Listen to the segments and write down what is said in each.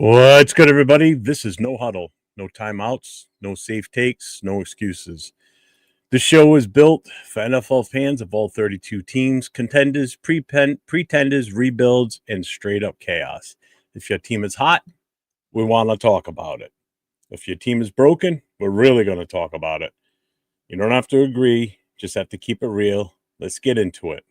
What's good, everybody? This is No Huddle. No timeouts, no safe takes, no excuses. This show is built for NFL fans of all 32 teams, contenders, pretenders, rebuilds, and straight up chaos. If your team is hot, we want to talk about it. If your team is broken, we're really going to talk about it. You don't have to agree, just have to keep it real. Let's get into it.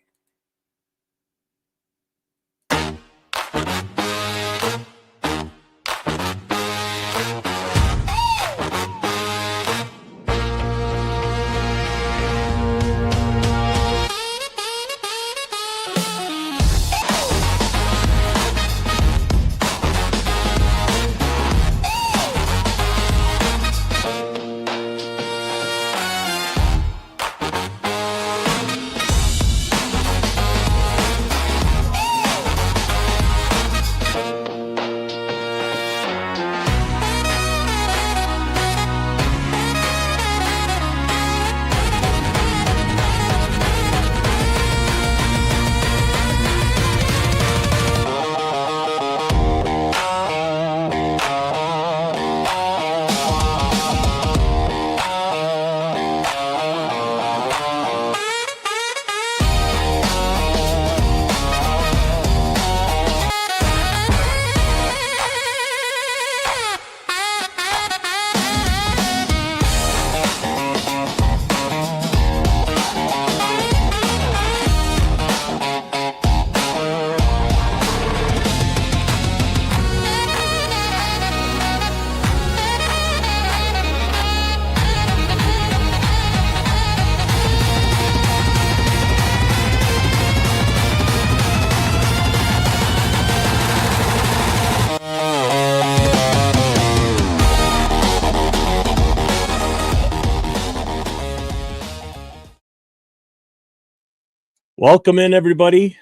Welcome in, everybody.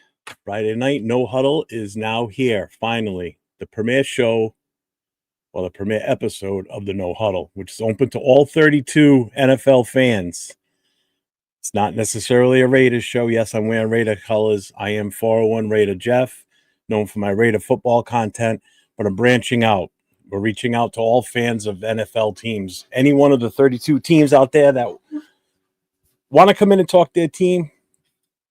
Friday night, No Huddle is now here, finally. The premiere show, or the premiere episode of the No Huddle, which is open to all 32 NFL fans. It's not necessarily a Raiders show. Yes, I'm wearing Raider colors. I am 401 Raider Jeff, known for my Raider football content, but I'm branching out. We're reaching out to all fans of NFL teams. Any one of the 32 teams out there that want to come in and talk their team,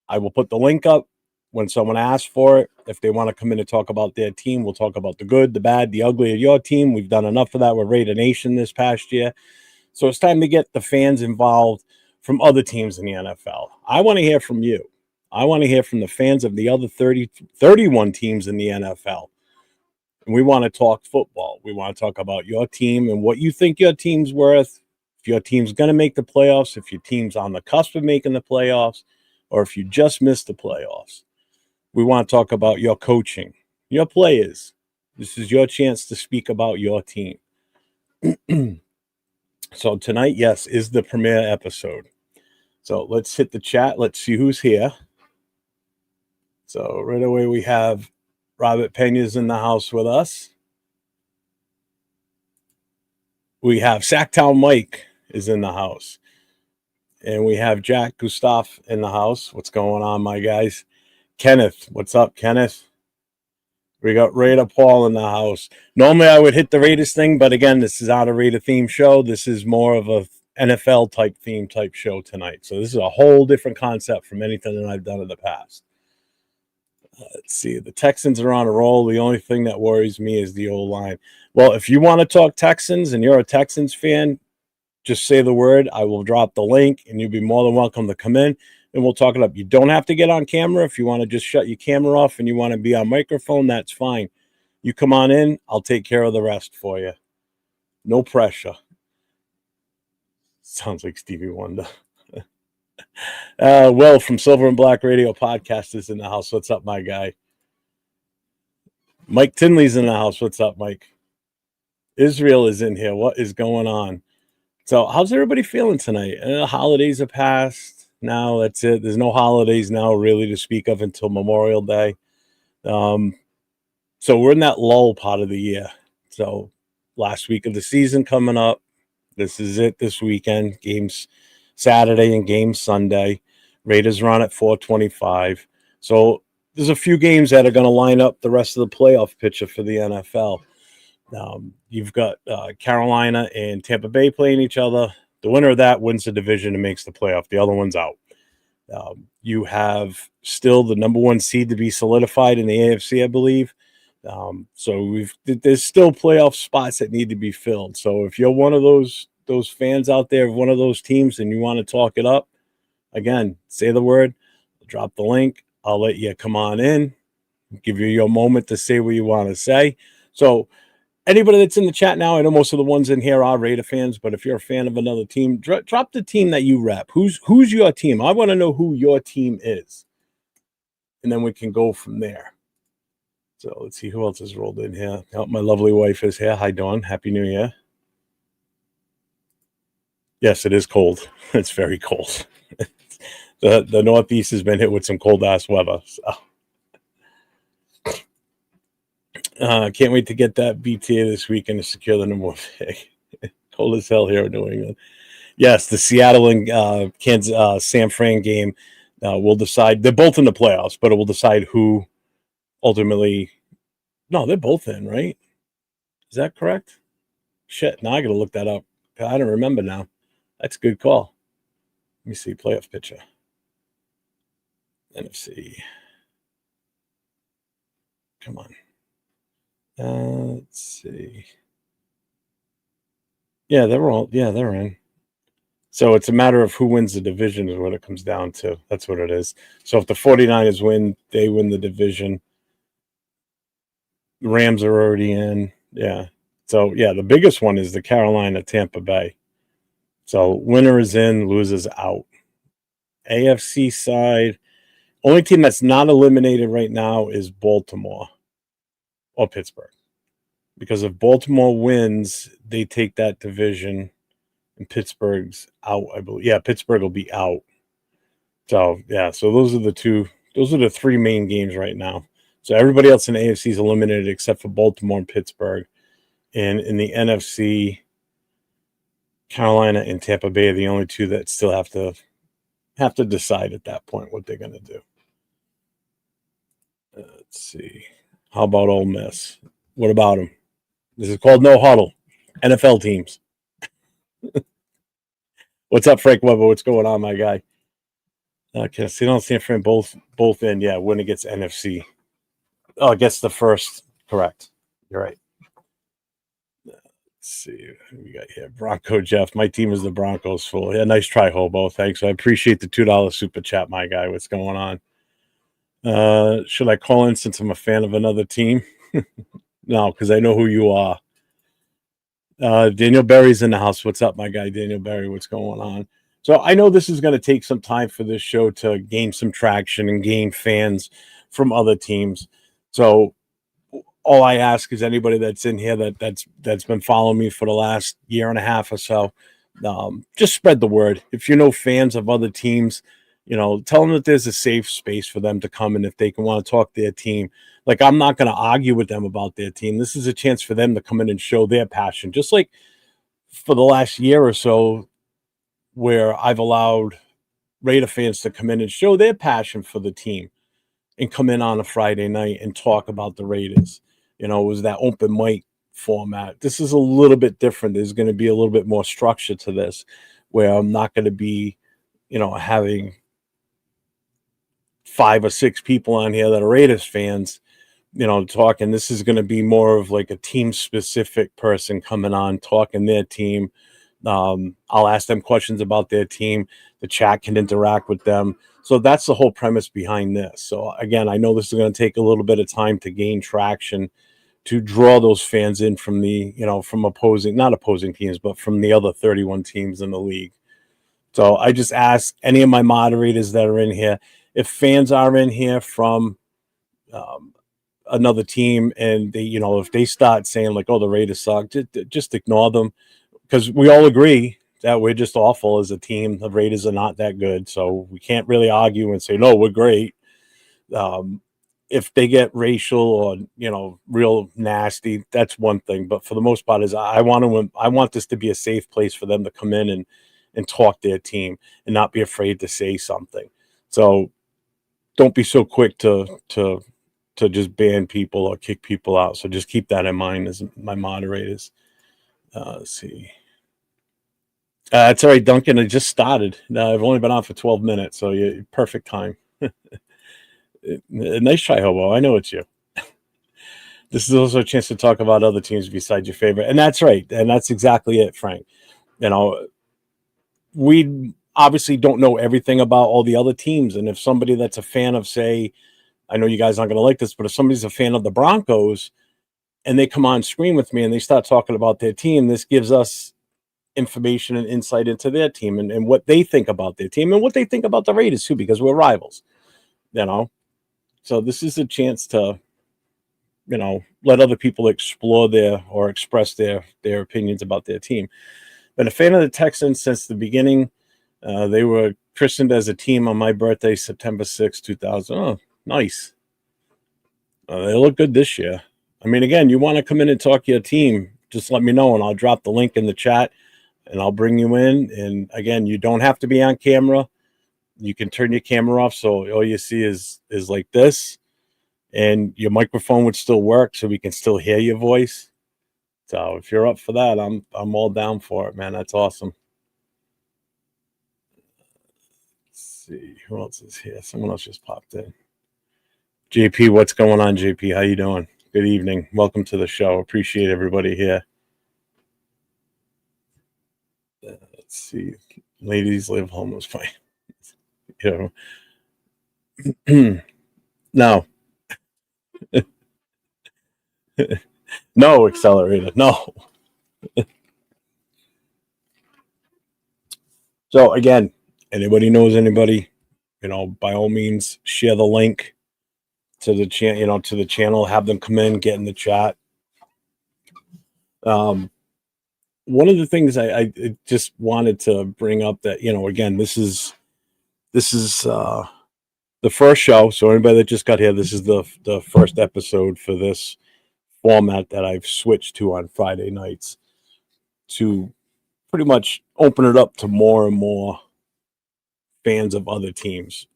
I will put the link up when someone asks for it. If they want to come in and talk about their team, we'll talk about the good, the bad, the ugly of your team. We've done enough of that with Raider Nation this past year. So it's time to get the fans involved from other teams in the NFL. I want to hear from you. I want to hear from the fans of the other 31 teams in the NFL. And we want to talk football. We want to talk about your team and what you think your team's worth. If your team's going to make the playoffs, if your team's on the cusp of making the playoffs, or if you just missed the playoffs. We want to talk about your coaching, your players. This is your chance to speak about your team. So tonight, yes, is the premiere episode. So let's hit the chat. Let's see who's here. So right away, we have Robert Pena's in the house with us. We have Sacktown Mike is in the house. And we have Jack Gustaf in the house. What's going on, my guys? Kenneth, what's up, Kenneth? We got Raider Paul in the house. Normally, I would hit the Raiders thing, but again, this is not a Raider theme show. This is more of a NFL type theme type show tonight. So this is a whole different concept from anything that I've done in the past. Let's see. The Texans are on a roll. The only thing that worries me is the O-line. Well, if you want to talk Texans and you're a Texans fan, just say the word. I will drop the link, and you'll be more than welcome to come in, and we'll talk it up. You don't have to get on camera. If you want to just shut your camera off and you want to be on microphone, that's fine. You come on in. I'll take care of the rest for you. No pressure. Sounds like Stevie Wonder. Will from Silver and Black Radio Podcast is in the house. What's up, my guy? Mike Tinley's in the house. What's up, Mike? Israel is in here. What is going on? So how's everybody feeling tonight? The holidays are past. Now that's it. There's no holidays now really to speak of until Memorial Day. So we're in that lull part of the year. So last week of the season coming up. This is it this weekend. Games Saturday and games Sunday. Raiders run at 4:25. So there's a few games that are going to line up the rest of the playoff picture for the NFL. You've got Carolina and Tampa Bay playing each other. The winner of that wins the division and makes the playoff. The other one's out. You have still the number one seed to be solidified in the AFC, I believe. So there's still playoff spots that need to be filled. So if you're one of those fans out there of one of those teams and you want to talk it up, again, say the word, drop the link. I'll let you come on in, give you your moment to say what you want to say. So anybody that's in the chat now, I know most of the ones in here are Raider fans, but if you're a fan of another team, drop the team that you rep. Who's your team? I want to know who your team is, and then we can go from there. So let's see who else has rolled in here. Oh, my lovely wife is here. Hi, Dawn. Happy New Year. Yes, it is cold. It's very cold. The Northeast has been hit with some cold ass weather. So. Can't wait to get that BTA this weekend to secure the number one pick. Cold as hell here in New England. Yes, the Seattle and Kansas San Fran game will decide. They're both in the playoffs, but it will decide who ultimately. No, they're both in, right? Is that correct? Shit, now I got to look that up. I don't remember now. That's a good call. Let me see. Playoff picture. NFC. Come on. Let's see. Yeah, they're in. So it's a matter of who wins the division is what it comes down to. That's what it is. So if the 49ers win, they win the division. The Rams are already in. Yeah. So, yeah, the biggest one is the Carolina Tampa Bay. So winner is in, losers out. AFC side, only team that's not eliminated right now is Baltimore or Pittsburgh. Because if Baltimore wins, they take that division, and Pittsburgh's out, I believe. Yeah, Pittsburgh will be out. So, yeah, so those are the three main games right now. So everybody else in the AFC is eliminated except for Baltimore and Pittsburgh. And in the NFC, Carolina and Tampa Bay are the only two that still have to decide at that point what they're going to do. Let's see. How about Ole Miss? What about them? This is called No Huddle. NFL teams. What's up, Frank Weber? What's going on, my guy? Casino and San Fran both in. Yeah, win against NFC. Oh, against the first. Correct. You're right. Let's see who we got here. Bronco Jeff. My team is the Broncos. Full. Yeah, nice try, Hobo. Thanks. I appreciate the $2 super chat, my guy. What's going on? Should I call in since I'm a fan of another team? No, because I know who you are. Daniel Berry's in the house. What's up, my guy? Daniel Berry, what's going on? So I know this is going to take some time for this show to gain some traction and gain fans from other teams. So all I ask is anybody that's in here that's been following me for the last year and a half or so, just spread the word. If you know fans of other teams, tell them that there's a safe space for them to come in if they can want to talk to their team. Like, I'm not going to argue with them about their team. This is a chance for them to come in and show their passion. Just like for the last year or so, where I've allowed Raider fans to come in and show their passion for the team and come in on a Friday night and talk about the Raiders. It was that open mic format. This is a little bit different. There's going to be a little bit more structure to this, where I'm not going to be, having 5 or 6 people on here that are Raiders fans, talking. This is going to be more of like a team specific person coming on, talking their team. I'll ask them questions about their team. The chat can interact with them. So that's the whole premise behind this. So again, I know this is going to take a little bit of time to gain traction, to draw those fans in from the, from not opposing teams, but from the other 31 teams in the league. So I just ask any of my moderators that are in here, if fans are in here from another team and they, if they start saying like, oh, the Raiders suck, just ignore them, because we all agree that we're just awful as a team. The Raiders are not that good, so we can't really argue and say, no, we're great. If they get racial or, real nasty, that's one thing. But for the most part, I want this to be a safe place for them to come in and talk their team and not be afraid to say something. So don't be so quick to to just ban people or kick people out. So just keep that in mind as my moderators. Let's see. It's all right, Duncan. I just started. I've only been on for 12 minutes, so perfect time. Nice try, Hobo. I know it's you. This is also a chance to talk about other teams besides your favorite. And that's right. And that's exactly it, Frank. You know, we obviously don't know everything about all the other teams. And if somebody that's a fan of, say, I know you guys aren't going to like this, but if somebody's a fan of the Broncos and they come on screen with me and they start talking about their team, this gives us information and insight into their team and what they think about their team and what they think about the Raiders too, because we're rivals, you know. So this is a chance to, you know, let other people explore or express their opinions about their team. Been a fan of the Texans since the beginning. They were christened as a team on my birthday, September 6, 2000. Oh, nice. They look good this year. I mean, again, you want to come in and talk your team, just let me know, and I'll drop the link in the chat, and I'll bring you in. And, again, you don't have to be on camera. You can turn your camera off, so all you see is like this, and your microphone would still work, so we can still hear your voice. So if you're up for that, I'm all down for it, man. That's awesome. Let's see, who else is here? Someone else just popped in. JP, what's going on, JP? How you doing? Good evening. Welcome to the show. Appreciate everybody here. Let's see. Ladies live home was fine. You know. No. No, accelerator. No. So again, anybody knows anybody, you know, by all means, share the link to the channel, you know, to the channel, have them come in, get in the chat. One of the things I just wanted to bring up that, you know, again, this is the first show. So anybody that just got here, this is the first episode for this format that I've switched to on Friday nights to pretty much open it up to more and more fans of other teams.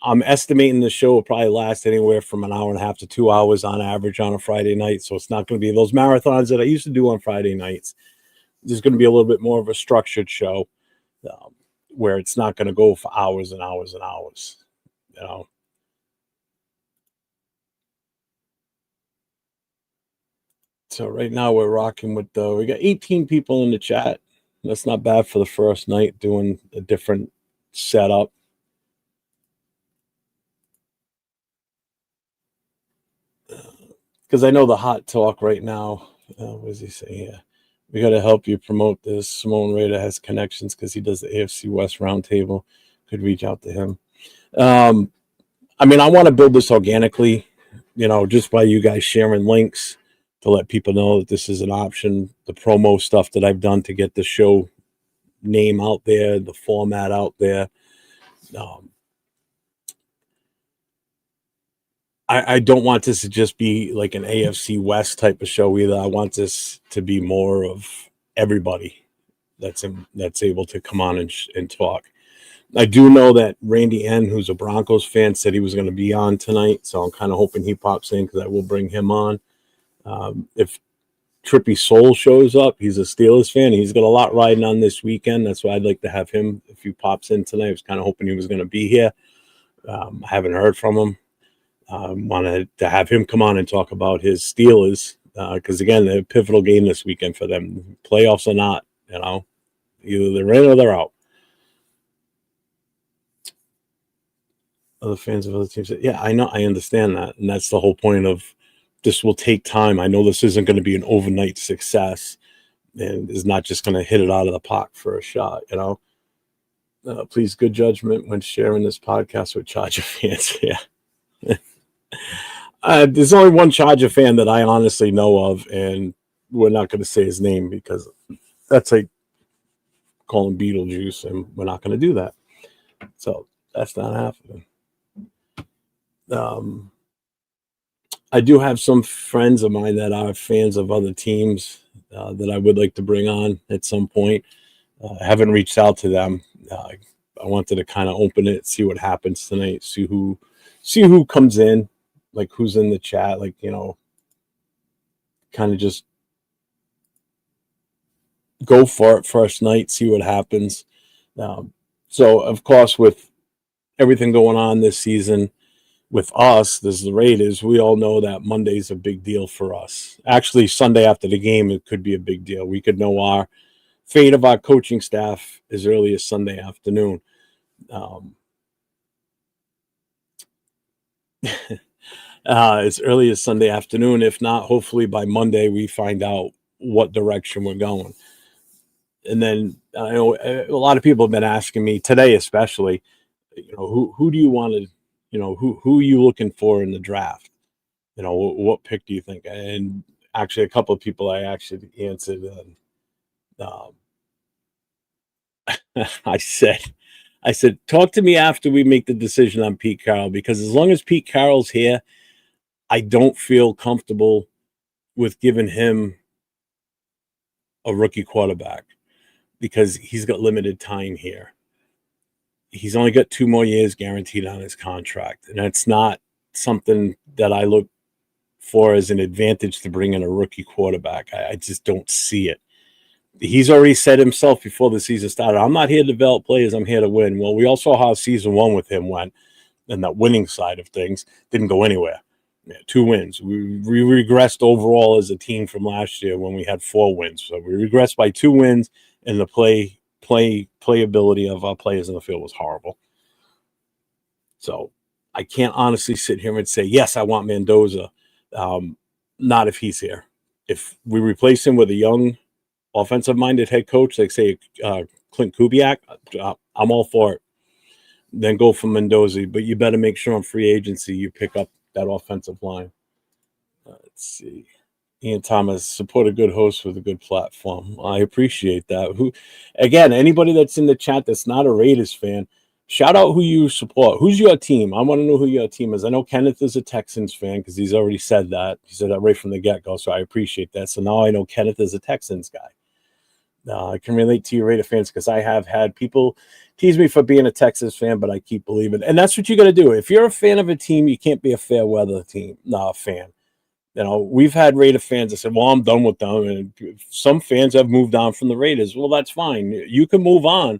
I'm estimating the show will probably last anywhere from an hour and a half to 2 hours on average on a Friday night. So it's not going to be those marathons that I used to do on Friday nights. There's going to be a little bit more of a structured show where it's not going to go for hours and hours and hours, you know. So right now we're rocking with we got 18 people in the chat. That's not bad for the first night doing a different setup. Because I know the hot talk right now. What does he say here? We got to help you promote this. Simone Raider has connections because he does the AFC West roundtable. Could reach out to him. I mean, I want to build this organically, you know, just by you guys sharing links to let people know that this is an option. The promo stuff that I've done to get the show name out there, the format out there. I don't want this to just be like an AFC West type of show either. I want this to be more of everybody that's able to come on and talk. I do know that Randy N., who's a Broncos fan, said he was going to be on tonight, so I'm kind of hoping he pops in because I will bring him on. If Trippy Soul shows up, he's a Steelers fan. He's got a lot riding on this weekend. That's why I'd like to have him if he pops in tonight. I was kind of hoping he was going to be here. I haven't heard from him. Wanted to have him come on and talk about his Steelers because, again, they're a pivotal game this weekend for them. Playoffs or not, you know. Either they're in or they're out. Other fans of other teams. Yeah, I know. I understand that. And that's the whole point of this will take time. I know this isn't going to be an overnight success and is not just going to hit it out of the park for a shot, you know. Please, good judgment when sharing this podcast with Charger fans. Yeah. There's only one Charger fan that I honestly know of, and we're not going to say his name because that's like calling Beetlejuice, and we're not going to do that. So that's not happening. I do have some friends of mine that are fans of other teams that I would like to bring on at some point. I haven't reached out to them. I wanted to kind of open it, see what happens tonight, see who comes in. like who's in the chat, like, kind of just go for it first night, see what happens. So, of course, with everything going on this season with us, this is the Raiders, we all know that Monday's a big deal for us. Actually, Sunday after the game, it could be a big deal. We could know our fate of our coaching staff as early as Sunday afternoon. As early as Sunday afternoon. If not, hopefully by Monday we find out what direction we're going. And then I know a lot of people have been asking me today, especially, who do you want to, who are you looking for in the draft? What pick do you think? And actually, a couple of people I actually answered. I said, talk to me after we make the decision on Pete Carroll, because as long as Pete Carroll's here, I don't feel comfortable with giving him a rookie quarterback because he's got limited time here. He's only got 2 more years guaranteed on his contract, and that's not something that I look for as an advantage to bring in a rookie quarterback. I just don't see it. He's already said himself before the season started, I'm not here to develop players, I'm here to win. Well, we all saw how season 1 with him went, and that winning side of things didn't go anywhere. 2 wins. We regressed overall as a team from last year when we had 4 wins. So we regressed by 2 wins, and the playability of our players in the field was horrible. So I can't honestly sit here and say, yes, I want Mendoza. Not if he's here. If we replace him with a young offensive-minded head coach, like say Clint Kubiak, I'm all for it. Then go for Mendoza, but you better make sure on free agency you pick up that offensive line. Let's see. Ian Thomas, support a good host with a good platform. I appreciate that. Again, anybody that's in the chat that's not a Raiders fan, shout out who you support. Who's your team? I want to know who your team is. I know Kenneth is a Texans fan because he's already said that. He said that right from the get-go, so I appreciate that. So now I know Kenneth is a Texans guy. I can relate to you Raider fans because I have had people tease me for being a Texas fan, but I keep believing. And that's what you got to do. If you're a fan of a team, you can't be a fair weather fan. We've had Raider fans that said, well, I'm done with them. And some fans have moved on from the Raiders. Well, that's fine. You can move on.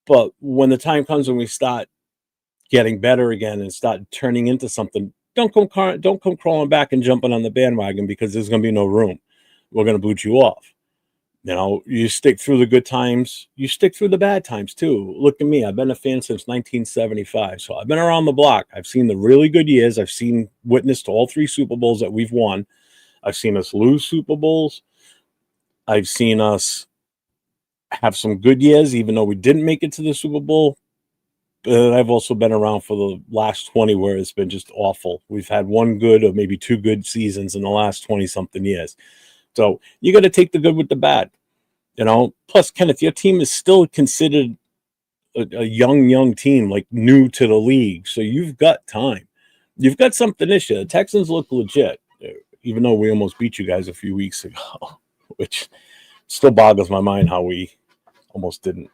But when the time comes when we start getting better again and start turning into something, don't come crawling back and jumping on the bandwagon because there's going to be no room. We're going to boot you off. You stick through the good times. You stick through the bad times, too. Look at me. I've been a fan since 1975. So I've been around the block. I've seen the really good years. I've witnessed all 3 Super Bowls that we've won. I've seen us lose Super Bowls. I've seen us have some good years, even though we didn't make it to the Super Bowl. But I've also been around for the last 20 where it's been just awful. We've had 1 good or maybe 2 good seasons in the last 20-something years. So you got to take the good with the bad, Plus, Kenneth, your team is still considered a young team, like new to the league. So you've got time. You've got something this year. The Texans look legit, even though we almost beat you guys a few weeks ago, which still boggles my mind how we almost didn't.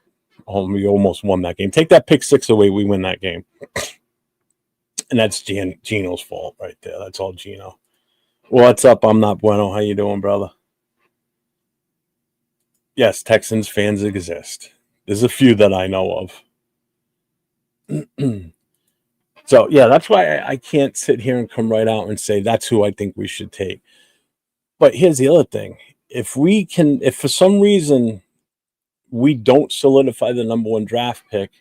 We almost won that game. Take that pick 6 away, we win that game. And that's Gino's fault right there. That's all Gino. What's up? I'm not bueno. How you doing, brother? Yes, Texans fans exist. There's a few that I know of. So, yeah, that's why I can't sit here and come right out and say that's who I think we should take. But here's the other thing. If for some reason we don't solidify the number 1 draft pick,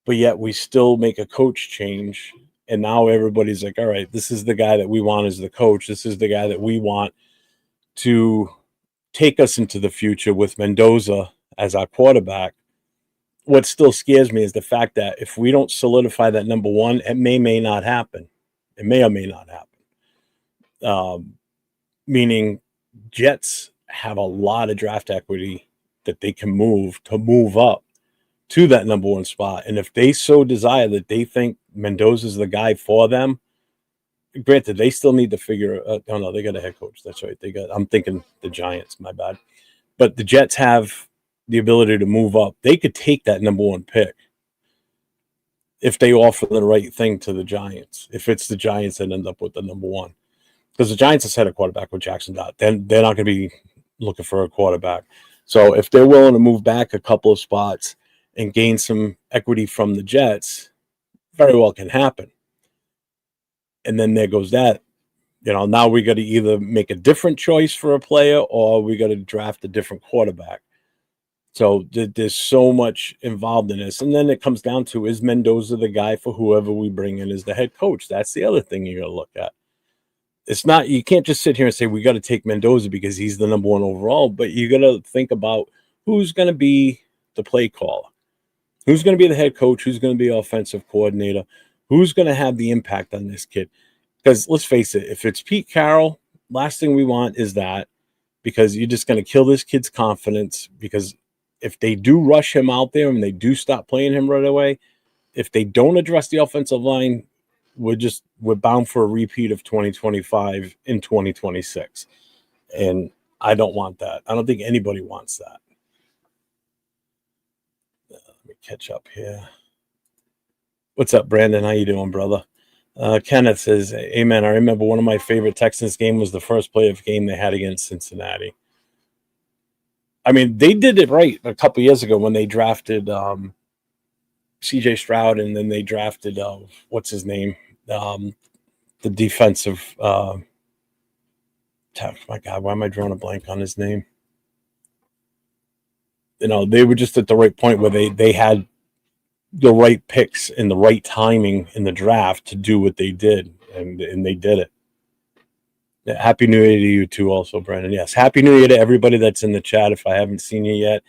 but yet we still make a coach change, and now everybody's like, all right, this is the guy that we want as the coach. This is the guy that we want to take us into the future with Mendoza as our quarterback. What still scares me is the fact that if we don't solidify that number 1, it may not happen. It may or may not happen. Meaning Jets have a lot of draft equity that they can move up to that number 1 spot. And if they so desire that they think Mendoza's the guy for them, granted, they still need to figure oh no, they got a head coach. That's right. I'm thinking the Giants, my bad. But the Jets have the ability to move up. They could take that number 1 pick. if they offer the right thing to the Giants. If it's the Giants that end up with the number one, because the Giants have set a quarterback with Jackson Dott, then they're not going to be looking for a quarterback. So if they're willing to move back a couple of spots and gain some equity from the Jets, very well can happen. And then there goes that. Now we got to either make a different choice for a player or we got to draft a different quarterback. So there's so much involved in this. And then it comes down to, is Mendoza the guy for whoever we bring in as the head coach? That's the other thing you got to look at. It's not, you can't just sit here and say, we got to take Mendoza because he's the number one overall, but you got to think about who's going to be the play caller, who's going to be the head coach, who's going to be offensive coordinator, who's going to have the impact on this kid. Because let's face it, if it's Pete Carroll, last thing we want is that, because you're just going to kill this kid's confidence. Because if they do rush him out there and they do stop playing him right away, if they don't address the offensive line, we're bound for a repeat of 2025 in 2026. And I don't want that. I don't think anybody wants that. Let me catch up here. What's up, Brandon? How you doing, brother? Kenneth says, amen. I remember one of my favorite Texans game was the first playoff game they had against Cincinnati. I mean, they did it right a couple years ago when they drafted C.J. Stroud, and then they drafted, what's his name? The defensive, my God, why am I drawing a blank on his name? They were just at the right point where they had the right picks and the right timing in the draft to do what they did, and they did it. Yeah, Happy New Year to you too also, Brandon. Yes, Happy New Year to everybody that's in the chat if I haven't seen you yet.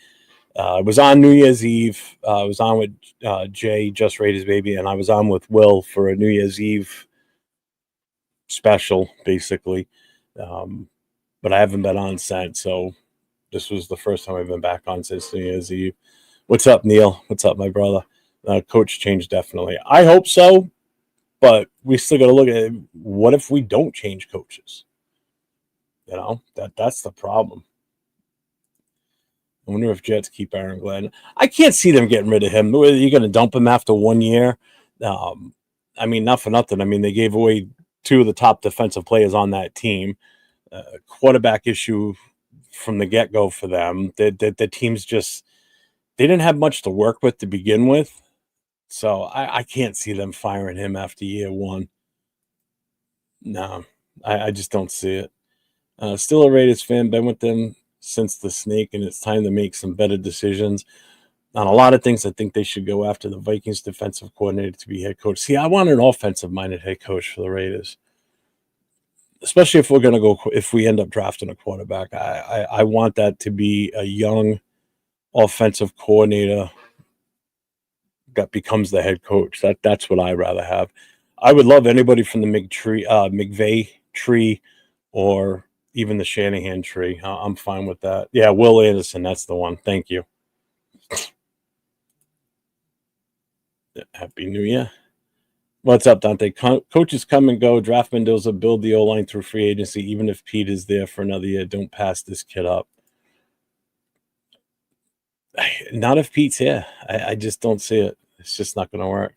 I was on New Year's Eve. I was on with Jay, Just Raiders Baby, and I was on with Will for a New Year's Eve special, basically. But I haven't been on since, so this was the first time I've been back on since New Year's Eve. What's up, Neil? What's up, my brother? Coach change, definitely. I hope so, but we still got to look at it. What if we don't change coaches? That's the problem. I wonder if Jets keep Aaron Glenn. I can't see them getting rid of him. You're going to dump him after 1 year? I mean, not for nothing. I mean, they gave away two of the top defensive players on that team. Quarterback issue from the get-go for them. The team's just – they didn't have much to work with to begin with. So I can't see them firing him after year one. No, I just don't see it. Still a Raiders fan. Been with them since the snake, and it's time to make some better decisions on a lot of things. I think they should go after the Vikings defensive coordinator to be head coach. See, I want an offensive-minded head coach for the Raiders, especially if we end up drafting a quarterback. I want that to be a young offensive coordinator that becomes the head coach. That's what I'd rather have. I would love anybody from the McVay tree or even the Shanahan tree. I'm fine with that. Yeah, Will Anderson, that's the one. Thank you. Happy New Year. What's up, Dante? Coaches come and go. Draft Mendoza, build the O-line through free agency. Even if Pete is there for another year, don't pass this kid up. Not if Pete's here. I just don't see it. It's just not going to work.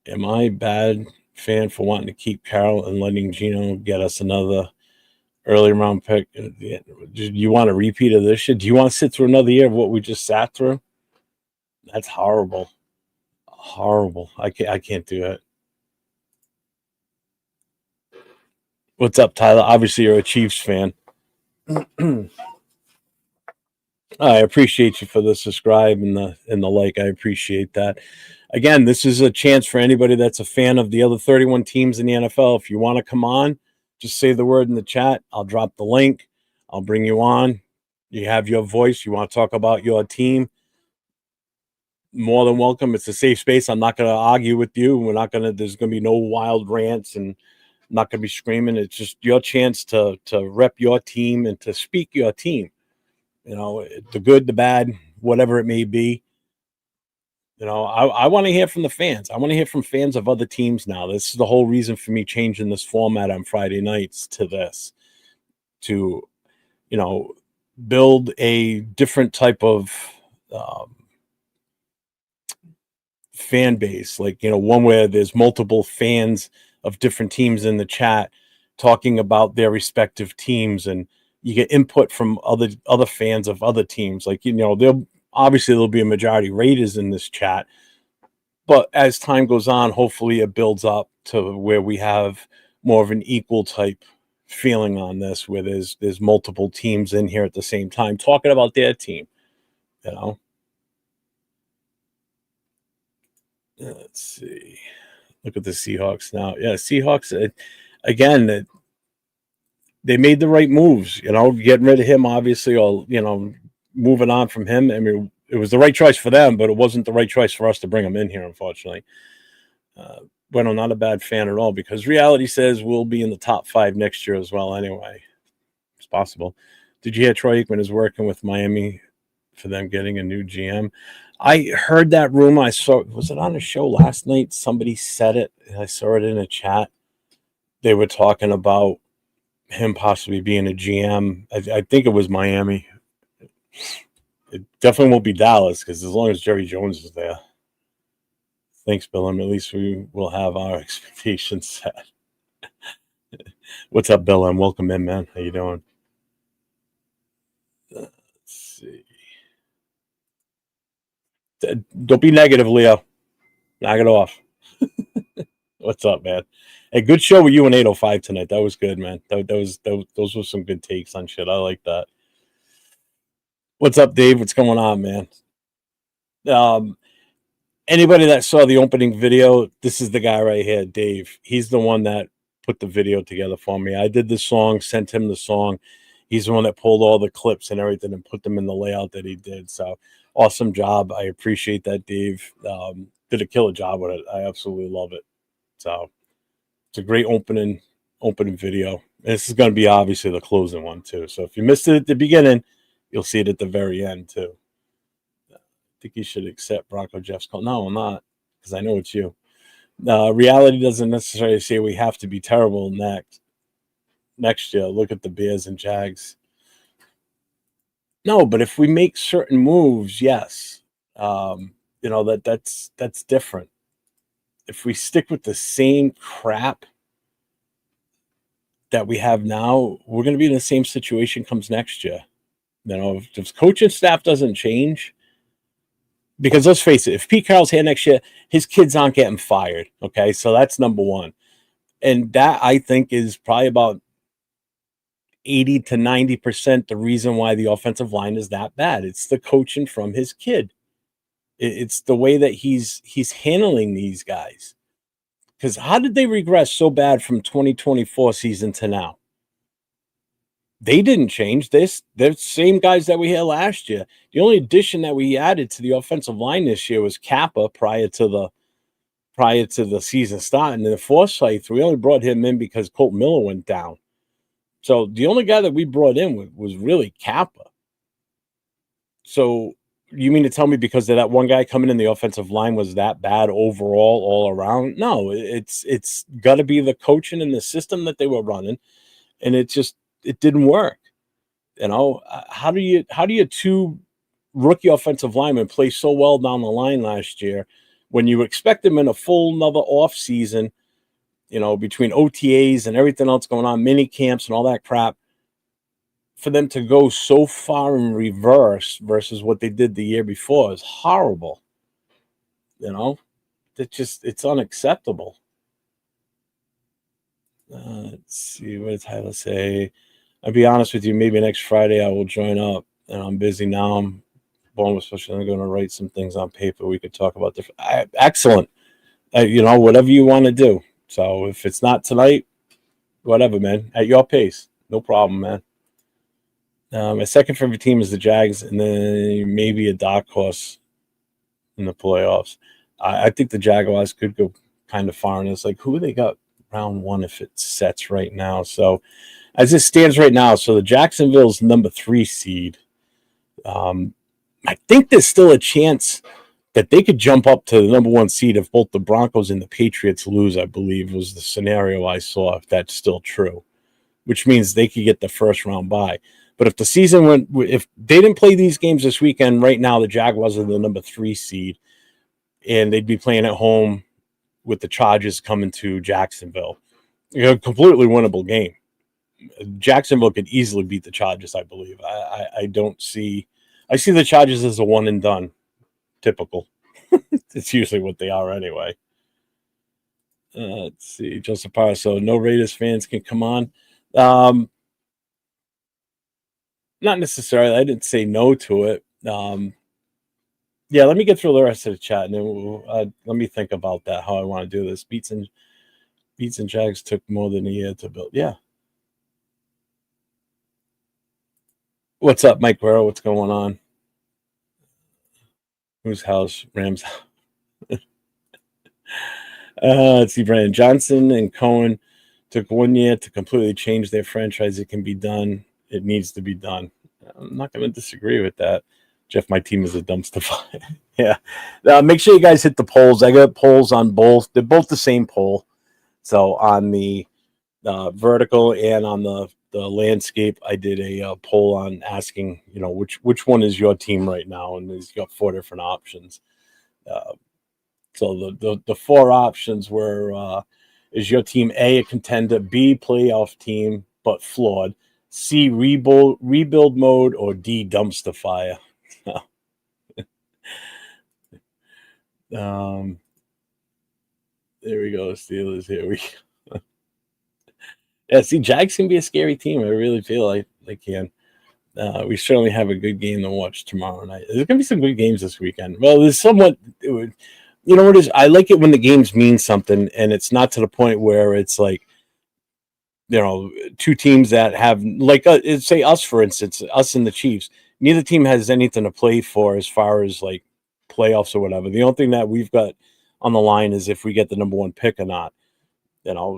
Am I a bad fan for wanting to keep Carroll and letting Gino get us another early round pick? Do you want a repeat of this shit? Do you want to sit through another year of what we just sat through? That's horrible. Horrible. I can't do it. What's up, Tyler? Obviously, you're a Chiefs fan. I appreciate you for the subscribe and the like. I appreciate that. Again, this is a chance for anybody that's a fan of the other 31 teams in the NFL. If you want to come on, just say the word in the chat. I'll drop the link. I'll bring you on. You have your voice. You want to talk about your team, more than welcome. It's a safe space. I'm not going to argue with you. There's going to be no wild rants, and I'm not going to be screaming. It's just your chance to rep your team and to speak your team. The good, the bad, whatever it may be. I want to hear from the fans. I want to hear from fans of other teams now. This is the whole reason for me changing this format on Friday nights to this. build a different type of fan base, like, one where there's multiple fans of different teams in the chat talking about their respective teams, and you get input from other fans of other teams. Like, there'll be a majority Raiders in this chat, but as time goes on, hopefully it builds up to where we have more of an equal type feeling on this, where there's multiple teams in here at the same time talking about their team. Let's see. Look at the Seahawks now. Yeah, Seahawks, again, they made the right moves, getting rid of him, obviously, or, moving on from him. I mean, it was the right choice for them, but it wasn't the right choice for us to bring him in here, unfortunately. But I'm not a bad fan at all, because reality says we'll be in the top 5 next year as well anyway. It's possible. Did you hear Troy Aikman is working with Miami for them getting a new GM? I heard that rumor. I saw, was it on a show last night? Somebody said it. I saw it in a chat. They were talking about him possibly being a GM. I think it was Miami. It definitely won't be Dallas, because as long as Jerry Jones is there. Thanks, Bill. At least we will have our expectations set. What's up, Bill? And welcome in, man. How you doing? Let's see. Don't be negative, Leo. Knock it off. What's up, man? A good show with you and 805 tonight. That was good, man. Those were some good takes on shit. I like that. What's up, Dave? What's going on, man? Anybody that saw the opening video, this is the guy right here, Dave. He's the one that put the video together for me. I did the song, sent him the song. He's the one that pulled all the clips and everything and put them in the layout that he did. So awesome job. I appreciate that, Dave. Did a killer job with it. I absolutely love it. So it's a great opening video. And this is going to be obviously the closing one too. So if you missed it at the beginning, you'll see it at the very end too. I think you should accept Bronco Jeff's call. No, I'm not, because I know it's you. Reality doesn't necessarily say we have to be terrible next year. Look at the Bears and Jags. No, but if we make certain moves, yes. That's different. If we stick with the same crap that we have now, we're going to be in the same situation comes next year. If coaching staff doesn't change, because let's face it, if Pete Carroll's here next year, his kids aren't getting fired. Okay, so that's number one. And that, I think, is probably about 80 to 90% the reason why the offensive line is that bad. It's the coaching from his kid. It's the way that he's handling these guys. Because how did they regress so bad from 2024 season to now? They didn't change. They're the same guys that we had last year. The only addition that we added to the offensive line this year was Kappa prior to the season starting. And the Forsyth, we only brought him in because Colt Miller went down. So the only guy that we brought in was really Kappa. So you mean to tell me because of that one guy coming in, the offensive line was that bad overall, all around? No, it's got to be the coaching and the system that they were running, and it didn't work. How do you two rookie offensive linemen play so well down the line last year when you expect them in a full another off season, between OTAs and everything else going on, mini camps and all that crap, for them to go so far in reverse versus what they did the year before is horrible. It's unacceptable. Let's see, what did Tyler say? I'll be honest with you, maybe next Friday I will join up, and I'm busy now. I'm especially I'm going to write some things on paper. We could talk about different. Excellent. Whatever you want to do. So if it's not tonight, whatever, man, at your pace, no problem, man. My second favorite team is the Jags, and then maybe a dark horse in the playoffs. I think the Jaguars could go kind of far, and it's like, who they got round one if it sets right now? So as it stands right now, so the Jacksonville's number 3 seed. I think there's still a chance that they could jump up to the number 1 seed if both the Broncos and the Patriots lose, I believe was the scenario I saw, if that's still true, which means they could get the first round bye. But if the season went, if they didn't play these games this weekend, right now the Jaguars are the number 3 seed, and they'd be playing at home with the Chargers coming to Jacksonville. A completely winnable game. Jacksonville could easily beat the Chargers, I believe. I don't see. I see the Chargers as a one and done. Typical. It's usually what they are anyway. Let's see. Joseph Parr. So no Raiders fans can come on. Not necessarily. I didn't say no to it. Yeah, let me get through the rest of the chat, and then let me think about that. How I want to do this. Beats and Jags took more than a year to build. Yeah. What's up, Mike Guerrero? What's going on? Whose house? Rams. Let's see. Brandon Johnson and Cohen took 1 year to completely change their franchise. It can be done. It needs to be done. I'm not going to disagree with that. Jeff, my team is a dumpster fire. Yeah. Make sure you guys hit the polls. I got polls on both. They're both the same poll. So on the vertical and on the landscape, I did a poll on asking, which one is your team right now, and he's got 4 different options. So the 4 options were: is your team A contender, B playoff team but flawed, C rebuild mode, or D dumpster fire? There we go, Steelers. Here we go. Yeah, see, Jags can be a scary team. I really feel like they can. We certainly have a good game to watch tomorrow night. There's going to be some good games this weekend. Well, there's somewhat, you know what it is? I like it when the games mean something, and it's not to the point where it's like, 2 teams that have, like, say us, for instance, us and the Chiefs. Neither team has anything to play for as far as, like, playoffs or whatever. The only thing that we've got on the line is if we get the number 1 pick or not.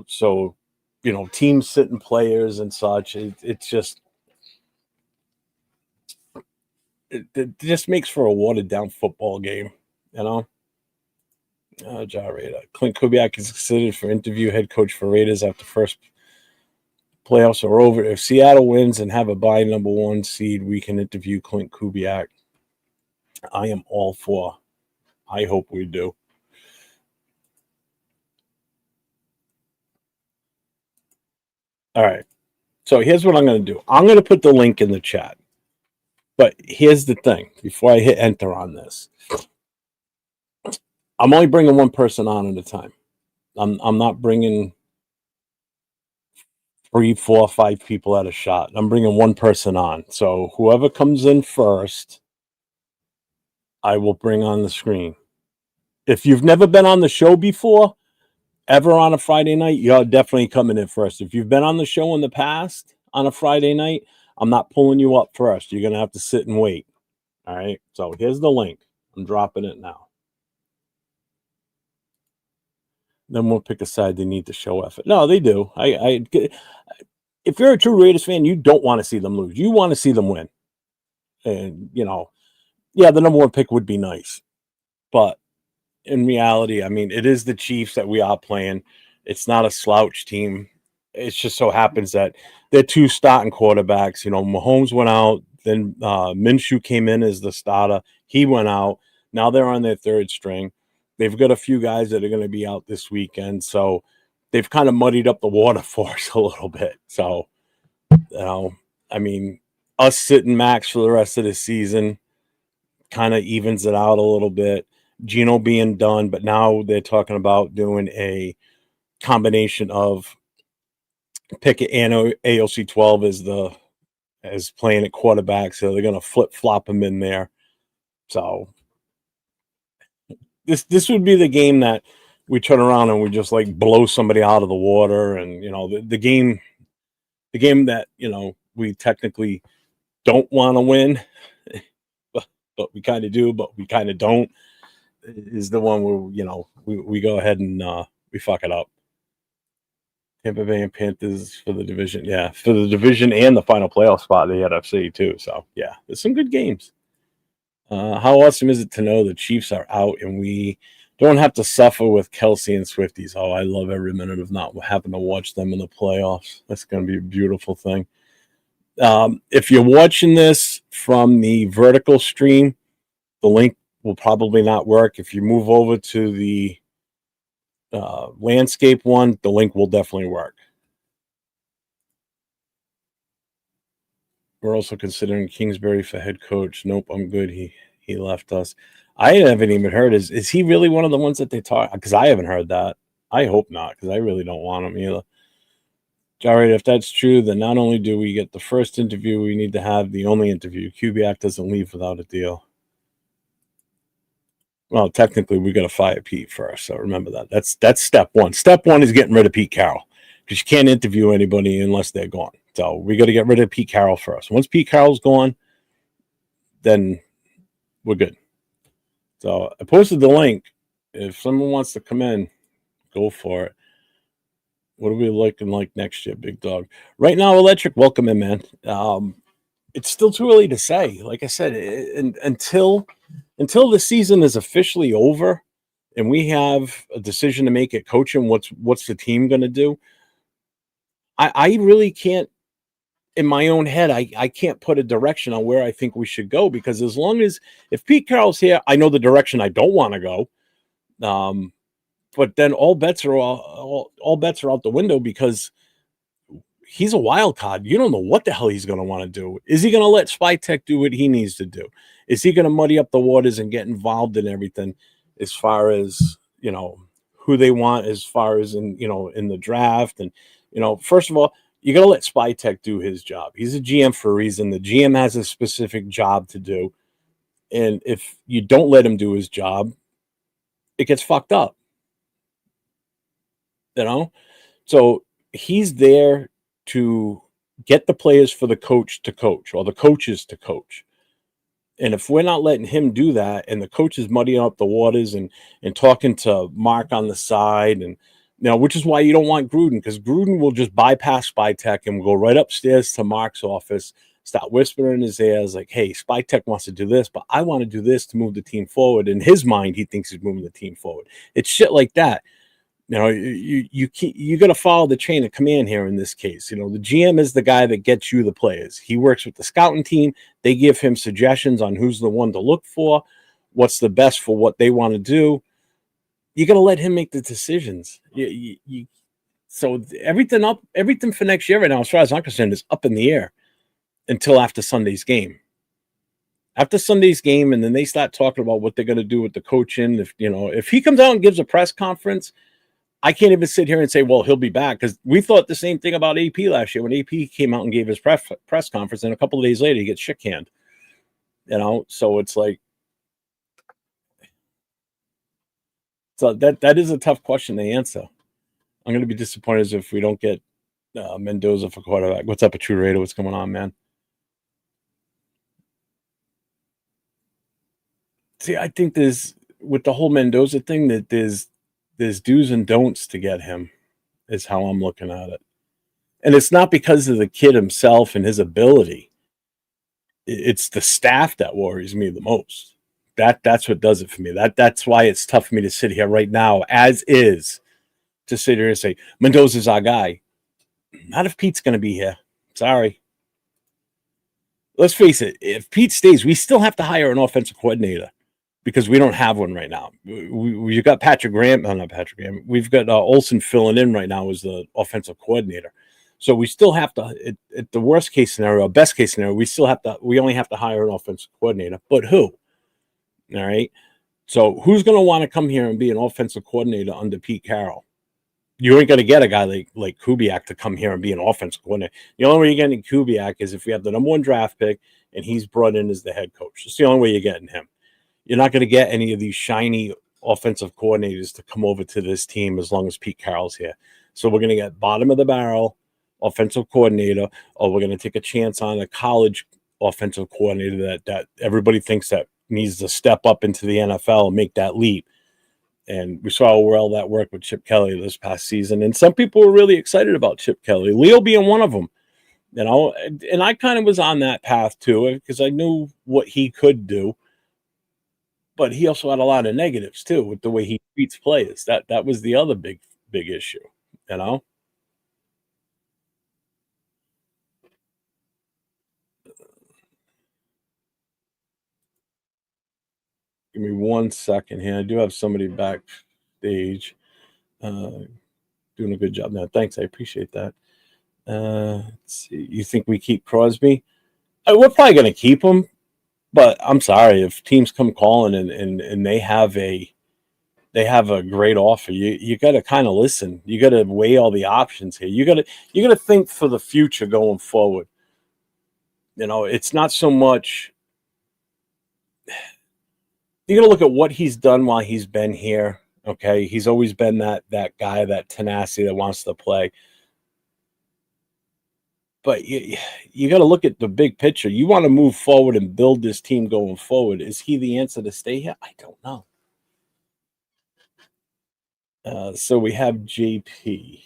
So, teams sitting players and such. It's just, it just makes for a watered down football game, Raider. Clint Kubiak is considered for interview head coach for Raiders after first playoffs are over. If Seattle wins and have a bye number 1 seed, we can interview Clint Kubiak. I am all for. I hope we do. All right. So here's what I'm going to do. I'm going to put the link in the chat. But here's the thing. Before I hit enter on this, I'm only bringing 1 person on at a time. I'm not bringing 3, 4, 5 people at a shot. I'm bringing 1 person on. So whoever comes in first, I will bring on the screen. If you've never been on the show before, ever on a Friday night, you're definitely coming in first. If you've been on the show in the past on a Friday night, I'm not pulling you up first. You're going to have to sit and wait. All right. So here's the link. I'm dropping it now. Then we'll pick a side they need to show effort. No, they do. If you're a true Raiders fan, you don't want to see them lose. You want to see them win. And, yeah, the number 1 pick would be nice. But in reality, I mean, it is the Chiefs that we are playing. It's not a slouch team. It just so happens that they're 2 starting quarterbacks. Mahomes went out. Then Minshew came in as the starter. He went out. Now they're on their 3rd string. They've got a few guys that are going to be out this weekend. So they've kind of muddied up the water for us a little bit. So, I mean, us sitting Max for the rest of the season kind of evens it out a little bit. Geno being done, but now they're talking about doing a combination of Pickett and AOC 12 as playing at quarterback, so they're going to flip-flop him in there. So this would be the game that we turn around and we just like blow somebody out of the water, and the game that we technically don't want to win, but we kind of do, but we kind of don't, is the one where we go ahead and we fuck it up. Tampa Bay and Panthers for the division. Yeah, for the division and the final playoff spot, they had FC too. So, yeah, there's some good games. How awesome is it to know the Chiefs are out and we don't have to suffer with Kelsey and Swifties? Oh, I love every minute of not having to watch them in the playoffs. That's going to be a beautiful thing. If you're watching this from the vertical stream, the link will probably not work. If you move over to the landscape one, the link will definitely work. We're also considering Kingsbury for head coach. Nope, I'm good. He left us. I haven't even heard. Is he really one of the ones that they talk? Because I haven't heard that. I hope not, because I really don't want him either. Jared, if that's true, then not only do we get the first interview, we need to have the only interview. Kubiak doesn't leave without a deal. Well, technically, we got to fire Pete first. So remember that. That's step one. Step one is getting rid of Pete Carroll, because you can't interview anybody unless they're gone. So we got to get rid of Pete Carroll first. Once Pete Carroll's gone, then we're good. So I posted the link. If someone wants to come in, go for it. What are we looking like next year, big dog? Right now, Electric, welcome in, man. It's still too early to say. Like I said, until the season is officially over and we have a decision to make at coaching, what's the team going to do? I really can't, in my own head, I can't put a direction on where I think we should go, because as long as, if Pete Carroll's here, I know the direction I don't want to go. But then all bets are out the window, because he's a wild card. You don't know what the hell he's going to want to do. Is he going to let Spytek do what he needs to do? Is he going to muddy up the waters and get involved in everything, as far as, who they want, as far as in the draft? And, first of all, you got to let Spytek do his job. He's a GM for a reason. The GM has a specific job to do. And if you don't let him do his job, it gets fucked up. So he's there to get the players for the coach to coach, or the coaches to coach. And if we're not letting him do that, and the coach is muddying up the waters and talking to Mark on the side, and which is why you don't want Gruden, because Gruden will just bypass Spytek and will go right upstairs to Mark's office, start whispering in his ears like, "Hey, Spytek wants to do this, but I want to do this to move the team forward." In his mind, he thinks he's moving the team forward. It's shit like that. You got to follow the chain of command here in this case. The GM is the guy that gets you the players. He works with the scouting team. They give him suggestions on who's the one to look for, what's the best for what they want to do. You got to let him make the decisions. So everything for next year right now, as far as I'm concerned, is up in the air until after Sunday's game. After Sunday's game, and then they start talking about what they're going to do with the coaching. If he comes out and gives a press conference, I can't even sit here and say, well, he'll be back, because we thought the same thing about AP last year when AP came out and gave his press conference, and a couple of days later he gets shit canned. So it's like, so that is a tough question to answer. I'm going to be disappointed if we don't get Mendoza for quarterback. What's up, Atruderator? What's going on, man? See, I think with the whole Mendoza thing, that there's do's and don'ts to get him, is how I'm looking at it. And it's not because of the kid himself and his ability. It's the staff that worries me the most. That's what does it for me. That's why it's tough for me to sit here right now, as is, to sit here and say Mendoza's our guy. Not if Pete's going to be here. Sorry. Let's face it. If Pete stays, we still have to hire an offensive coordinator, because we don't have one right now. We've got Patrick Graham. Not Patrick Graham. We've got Olsen filling in right now as the offensive coordinator. So we still have to, at the worst case scenario, best case scenario, we only have to hire an offensive coordinator. But who? All right. So who's going to want to come here and be an offensive coordinator under Pete Carroll? You ain't going to get a guy like Kubiak to come here and be an offensive coordinator. The only way you're getting Kubiak is if we have the number one draft pick and he's brought in as the head coach. It's the only way you're getting him. You're not going to get any of these shiny offensive coordinators to come over to this team as long as Pete Carroll's here. So we're going to get bottom of the barrel offensive coordinator, or we're going to take a chance on a college offensive coordinator that everybody thinks that needs to step up into the NFL and make that leap. And we saw how well that worked with Chip Kelly this past season. And some people were really excited about Chip Kelly, Leo being one of them. And I kind of was on that path too, because I knew what he could do. But he also had a lot of negatives too with the way he treats players. That was the other big issue. Give me 1 second here. I do have somebody backstage doing a good job now. Thanks. I appreciate that. Let's see. You think we keep Crosby? We're probably going to keep him, but I'm sorry if teams come calling and they have a great offer. You got to kind of listen. You got to weigh all the options here. You got to think for the future going forward. It's not so much. You got to look at what he's done while he's been here. Okay, he's always been that guy, that tenacity that wants to play. But you got to look at the big picture. You want to move forward and build this team going forward. Is he the answer to stay here? I don't know. So we have JP.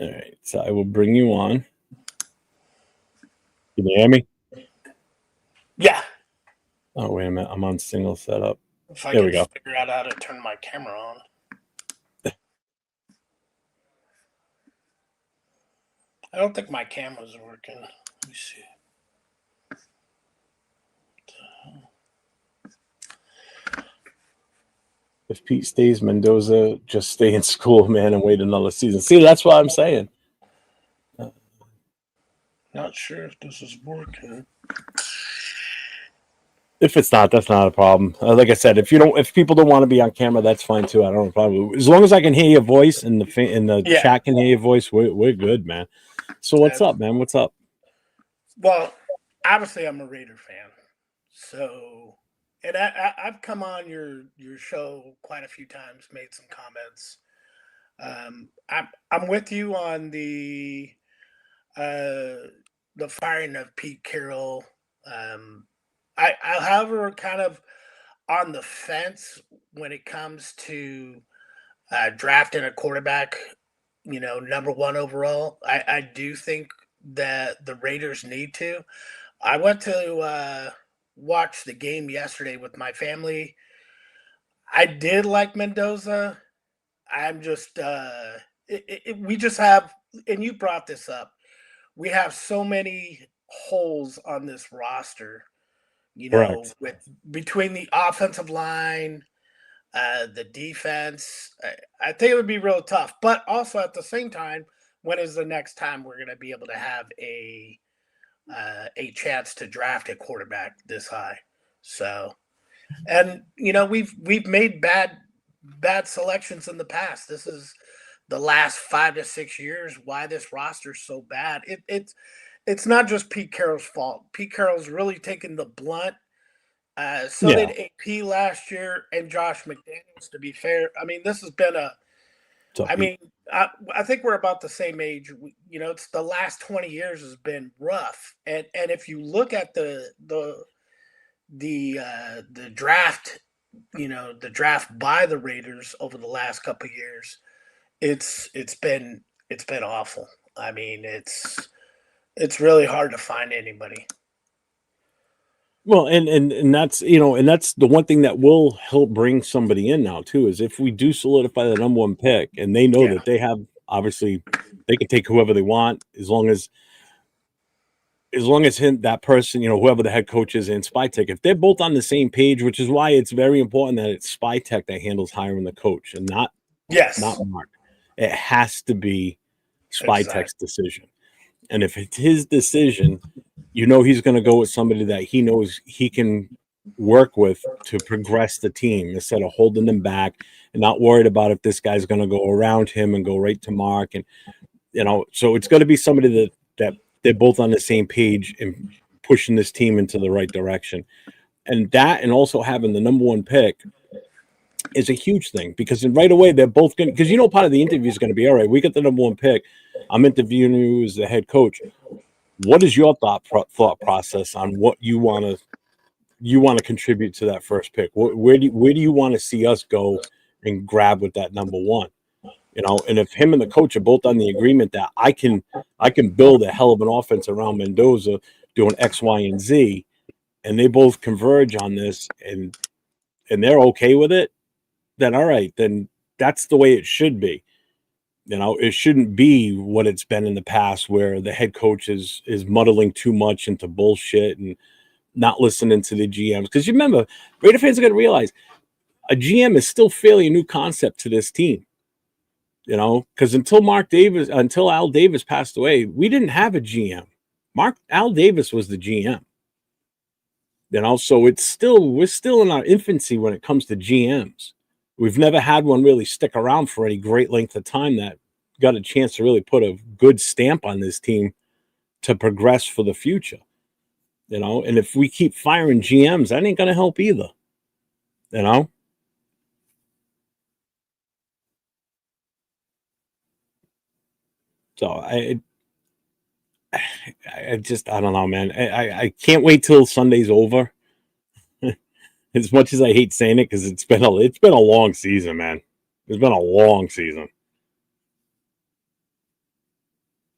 All right, so I will bring you on. Can you hear me? Yeah. Oh, wait a minute. I'm on single setup. If I can figure out how to turn my camera on. I don't think my camera's working. Let me see. If Pete stays, Mendoza just stay in school, man, and wait another season. See, that's what I'm saying. Not sure if this is working. If it's not, that's not a problem. Like I said, if people don't want to be on camera, that's fine too. I don't have a problem. As long as I can hear your voice and the chat can hear your voice, we're good, man. So what's up, man? What's up? Well, obviously I'm a Raider fan, so and I've come on your show quite a few times, made some comments. I'm with you on the firing of Pete Carroll. I however, kind of on the fence when it comes to drafting a quarterback, number one overall. I do think that the Raiders need to. I went to watch the game yesterday with my family. I did like Mendoza. I'm just, we just have, and you brought this up, we have so many holes on this roster. With between the offensive line, the defense, I think it would be real tough. But also at the same time, when is the next time we're going to be able to have a chance to draft a quarterback this high? So, and we've made bad selections in the past. This is the last 5 to 6 years why this roster is so bad. It's not just Pete Carroll's fault. Pete Carroll's really taken the blunt. Did AP last year and Josh McDaniels, to be fair. I mean, this has been I think we're about the same age. It's the last 20 years has been rough. And if you look at the draft, the draft by the Raiders over the last couple of years, it's been awful. I mean, it's really hard to find anybody. Well, and that's and that's the one thing that will help bring somebody in now too, is if we do solidify the number one pick and they know that they have, obviously they can take whoever they want as long as that person, whoever the head coach is in Spytech, if they're both on the same page, which is why it's very important that it's Spytech that handles hiring the coach and not Mark. It has to be Spytech's decision. And if it's his decision, he's going to go with somebody that he knows he can work with to progress the team instead of holding them back and not worried about if this guy's going to go around him and go right to Mark. And, so it's got to be somebody that they're both on the same page and pushing this team into the right direction. And also having the number one pick is a huge thing, because right away they're both going to, because part of the interview is going to be, all right, we got the number one pick. I'm interviewing you as the head coach. What is your thought process on what you want to contribute to that first pick? Where do you want to see us go and grab with that number one? And if him and the coach are both on the agreement that I can build a hell of an offense around Mendoza doing X, Y, and Z, and they both converge on this and they're okay with it, then all right, then that's the way it should be. It shouldn't be what it's been in the past where the head coach is muddling too much into bullshit and not listening to the GMs. Because you remember, Raider fans are going to realize a GM is still fairly a new concept to this team. You know, because until Al Davis passed away, we didn't have a GM. Al Davis was the GM. You know, so we're still in our infancy when it comes to GMs. We've never had one really stick around for any great length of time that got a chance to really put a good stamp on this team to progress for the future. You know, and if we keep firing GMs, that ain't going to help either. You know? So I don't know, man. I can't wait till Sunday's over. As much as I hate saying it, because it's been a long season, man. It's been a long season.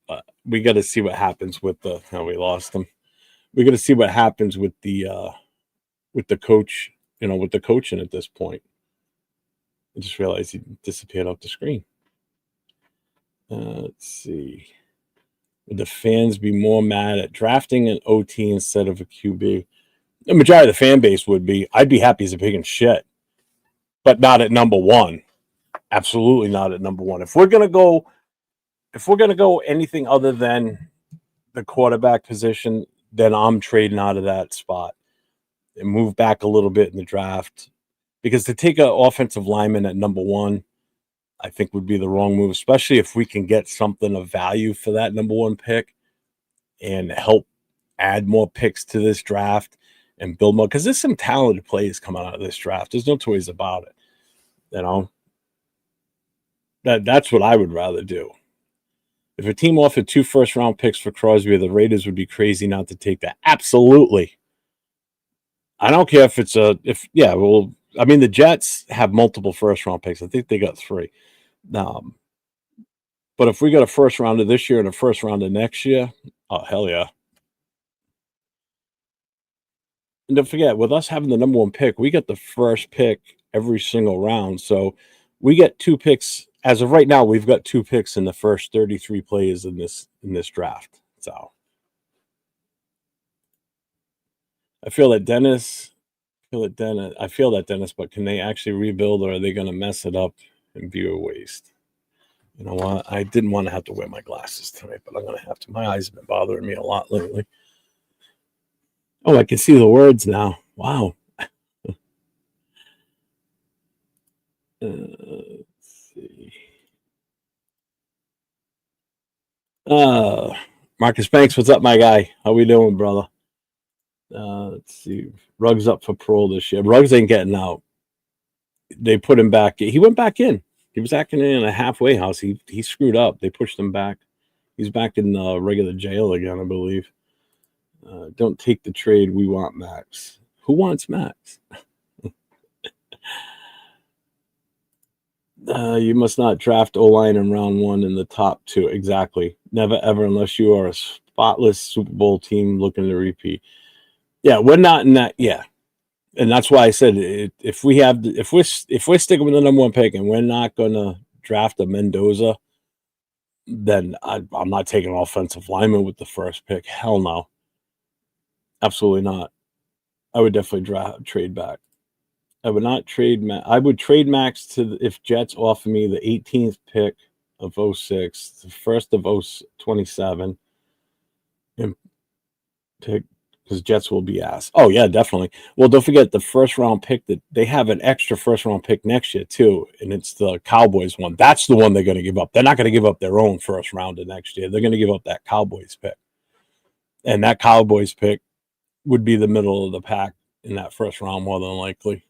But we got to see what happens with the. Oh, we lost him. We got to see what happens with the coach. You know, with the coaching at this point. I just realized he disappeared off the screen. Let's see. Would the fans be more mad at drafting an OT instead of a QB? The majority of the fan base would be. I'd be happy as a pig in shit, but not at number one. Absolutely not at number one. If we're gonna go anything other than the quarterback position, then I'm trading out of that spot and move back a little bit in the draft. Because to take an offensive lineman at number one, I think would be the wrong move, especially if we can get something of value for that number one pick and help add more picks to this draft and build more. Because there's some talented players coming out of this draft. There's no two ways about it. You know, that's what I would rather do. If a team offered 2 first-round picks for Crosby, the Raiders would be crazy not to take that. Absolutely. I don't care if it's I mean, the Jets have multiple first-round picks. I think they got 3. But if we got a first rounder this year and a first rounder next year, oh, hell yeah. And don't forget, with us having the number 1 pick, we get the first pick every single round. So we get 2 picks. As of right now, we've got 2 picks in the first 33 players in this draft. So I feel that Dennis, but can they actually rebuild, or are they going to mess it up and be a waste? You know what? I didn't want to have to wear my glasses tonight, but I'm going to have to. My eyes have been bothering me a lot lately. Oh, I can see the words now. Wow. Let's see. Marcus Banks, what's up, my guy? How we doing, brother? Let's see. Ruggs up for parole this year. Ruggs ain't getting out. They put him back. He went back in. He was acting in a halfway house. He screwed up. They pushed him back. He's back in regular jail again, I believe. Don't take the trade. We want Max. Who wants Max? You must not draft O-line in round 1 in the top 2. Exactly. Never, ever, unless you are a spotless Super Bowl team looking to repeat. Yeah, we're not in that. Yeah. And that's why I said if we're sticking with the number 1 pick and we're not going to draft a Mendoza, then I'm not taking an offensive lineman with the first pick. Hell no. Absolutely not. I would definitely trade back. I would not trade. I would trade Max if Jets offer me the 18th pick of 06, the first of 27, and pick. Because Jets will be asked. Oh, yeah, definitely. Well, don't forget the first round pick that they have an extra first round pick next year, too. And it's the Cowboys one. That's the one they're going to give up. They're not going to give up their own first rounder next year. They're going to give up that Cowboys pick. And that Cowboys pick would be the middle of the pack in that first round, more than likely.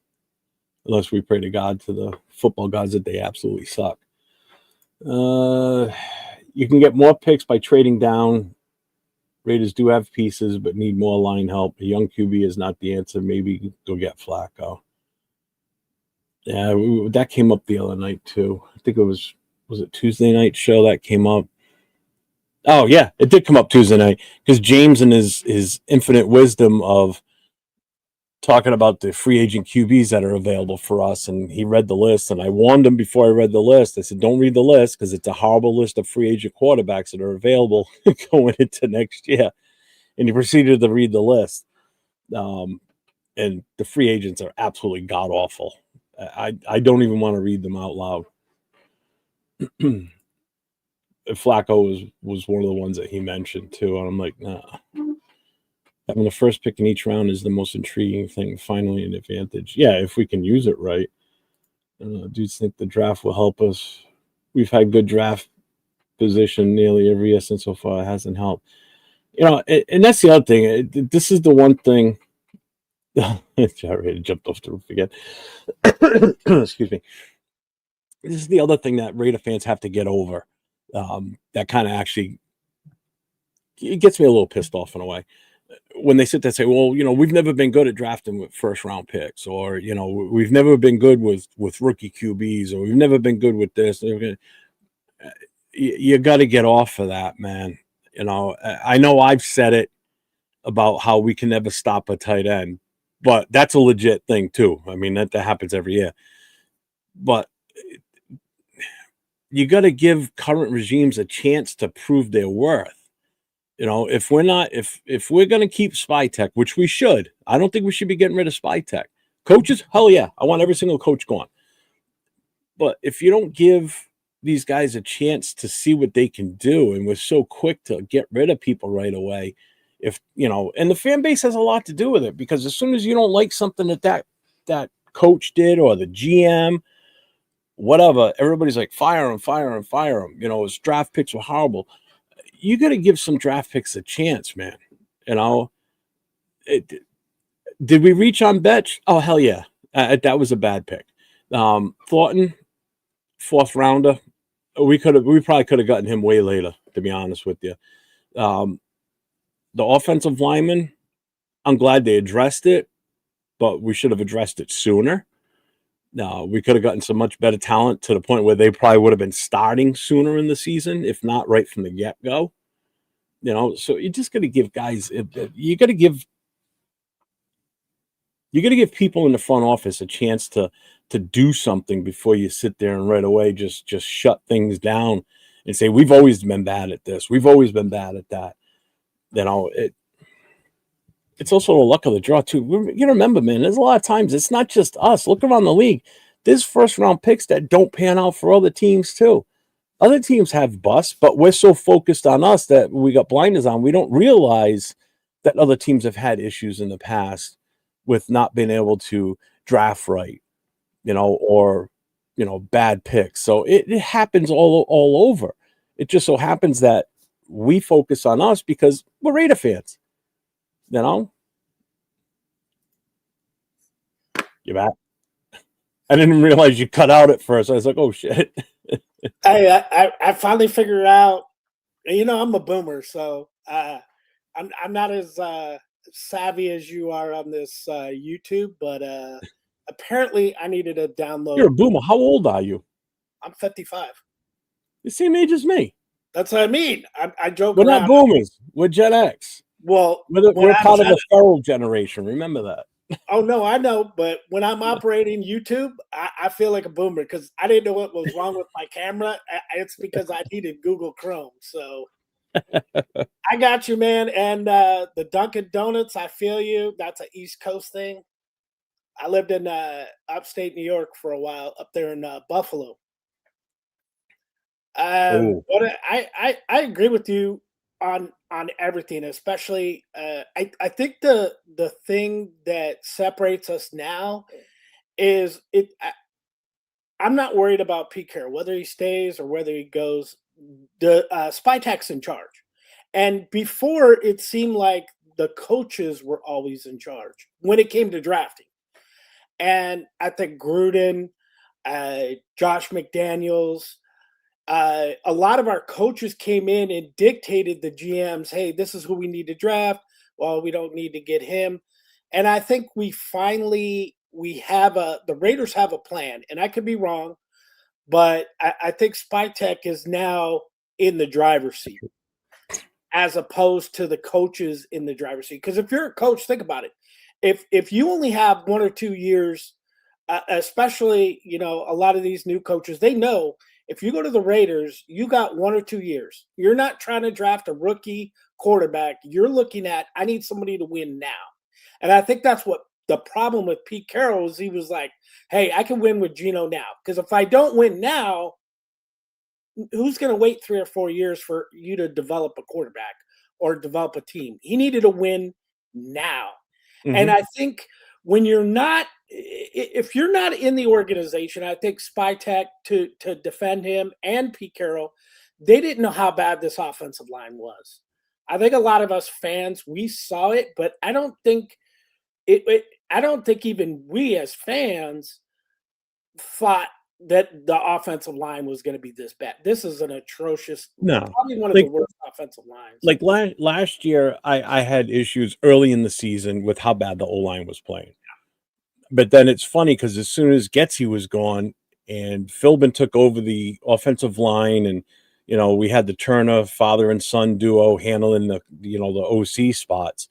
Unless we pray to God, to the football gods, that they absolutely suck. You can get more picks by trading down. Raiders do have pieces, but need more line help. A young QB is not the answer. Maybe go get Flacco. Yeah, that came up the other night too. I think it was it Tuesday night show that came up? Oh yeah, it did come up Tuesday night because James and his infinite wisdom of talking about the free agent QBs that are available for us, and he read the list, and I warned him before I read the list. I said, don't read the list because it's a horrible list of free agent quarterbacks that are available going into next year. And he proceeded to read the list. And the free agents are absolutely god awful. I don't even want to read them out loud. Flacco was one of the ones that he mentioned too, and I'm like, nah. Having the first pick in each round is the most intriguing thing. Finally, an advantage. Yeah, if we can use it right. Dudes think the draft will help us. We've had good draft position nearly every year since so far. It hasn't helped. And that's the other thing. This is the one thing. Jared jumped off the roof again. Excuse me. This is the other thing that Raider fans have to get over. That kind of actually it gets me a little pissed off in a way. When they sit there and say, well, we've never been good at drafting with first round picks, or, we've never been good with rookie QBs, or we've never been good with this. You got to get off of that, man. I know I've said it about how we can never stop a tight end, but that's a legit thing too. I mean, that happens every year. But you got to give current regimes a chance to prove their worth. If we're going to keep Spy Tech, which we should, I don't think we should be getting rid of Spy Tech. Coaches, hell yeah, I want every single coach gone. But if you don't give these guys a chance to see what they can do, and we're so quick to get rid of people right away, and the fan base has a lot to do with it, because as soon as you don't like something that coach did, or the GM, whatever, everybody's like, fire him, fire him, fire him. His draft picks were horrible. You got to give some draft picks a chance, man. Did we reach on Betch? Oh, hell yeah. That was a bad pick. Thornton, fourth rounder. We probably could have gotten him way later, to be honest with you. The offensive lineman, I'm glad they addressed it, but we should have addressed it sooner. We could have gotten some much better talent to the point where they probably would have been starting sooner in the season, if not right from the get-go. So you just got to give guys. You got to give people in the front office a chance to do something before you sit there and right away just shut things down and say, we've always been bad at this, we've always been bad at that. It's also a luck of the draw too. You remember, man, there's a lot of times it's not just us. Look around the league. There's first round picks that don't pan out for other teams too. Other teams have busts, but we're so focused on us that we got blinders on. We don't realize that other teams have had issues in the past with not being able to draft right, or bad picks. So it happens all over. It just so happens that we focus on us because we're Raider fans. You back? I didn't realize you cut out at first. I was like, oh shit. Hey, I finally figured out. I'm a boomer, so I'm not as savvy as you are on this YouTube, but apparently I needed to download. You're a boomer. How old are you? I'm 55. The same age as me. That's what I mean. I joke We're around. not boomers. We're Gen X. Well, we're part of the feral generation. Remember that. Oh, no, I know. But when I'm operating YouTube, I feel like a boomer because I didn't know what was wrong with my camera. It's because I needed Google Chrome. So I got you, man. And the Dunkin' Donuts, I feel you. That's an East Coast thing. I lived in upstate New York for a while, up there in Buffalo. But I agree with you on everything, especially I think the thing that separates us now is I'm not worried about Pete Carroll, whether he stays or whether he goes. The Spytek's in charge, and before it seemed like the coaches were always in charge when it came to drafting. And I think Gruden, Josh McDaniels, a lot of our coaches came in and dictated the GMs, hey, this is who we need to draft. Well, we don't need to get him. And I think we have the Raiders have a plan, and I could be wrong, but I think Spytek is now in the driver's seat as opposed to the coaches in the driver's seat. Because if you're a coach, think about it. If you only have 1 or 2 years, especially, a lot of these new coaches, they know if you go to the Raiders, you got 1 or 2 years. You're not trying to draft a rookie quarterback. You're looking at, I need somebody to win now. And I think that's what the problem with Pete Carroll is. He was like, hey, I can win with Geno now. Because if I don't win now, who's going to wait 3 or 4 years for you to develop a quarterback or develop a team? He needed a win now. And I think when you're not, if you're not in the organization, I think Spytek to defend him and Pete Carroll, they didn't know how bad this offensive line was. I think a lot of us fans, we saw it, but I don't think I don't think even we as fans thought that the offensive line was going to be this bad. This is an atrocious, No, probably one of the like worst offensive lines. like last year, I had issues early in the season with how bad the O line was playing. But then it's funny because as soon as Getsy was gone and Philbin took over the offensive line, and we had the Turner father and son duo handling the OC spots,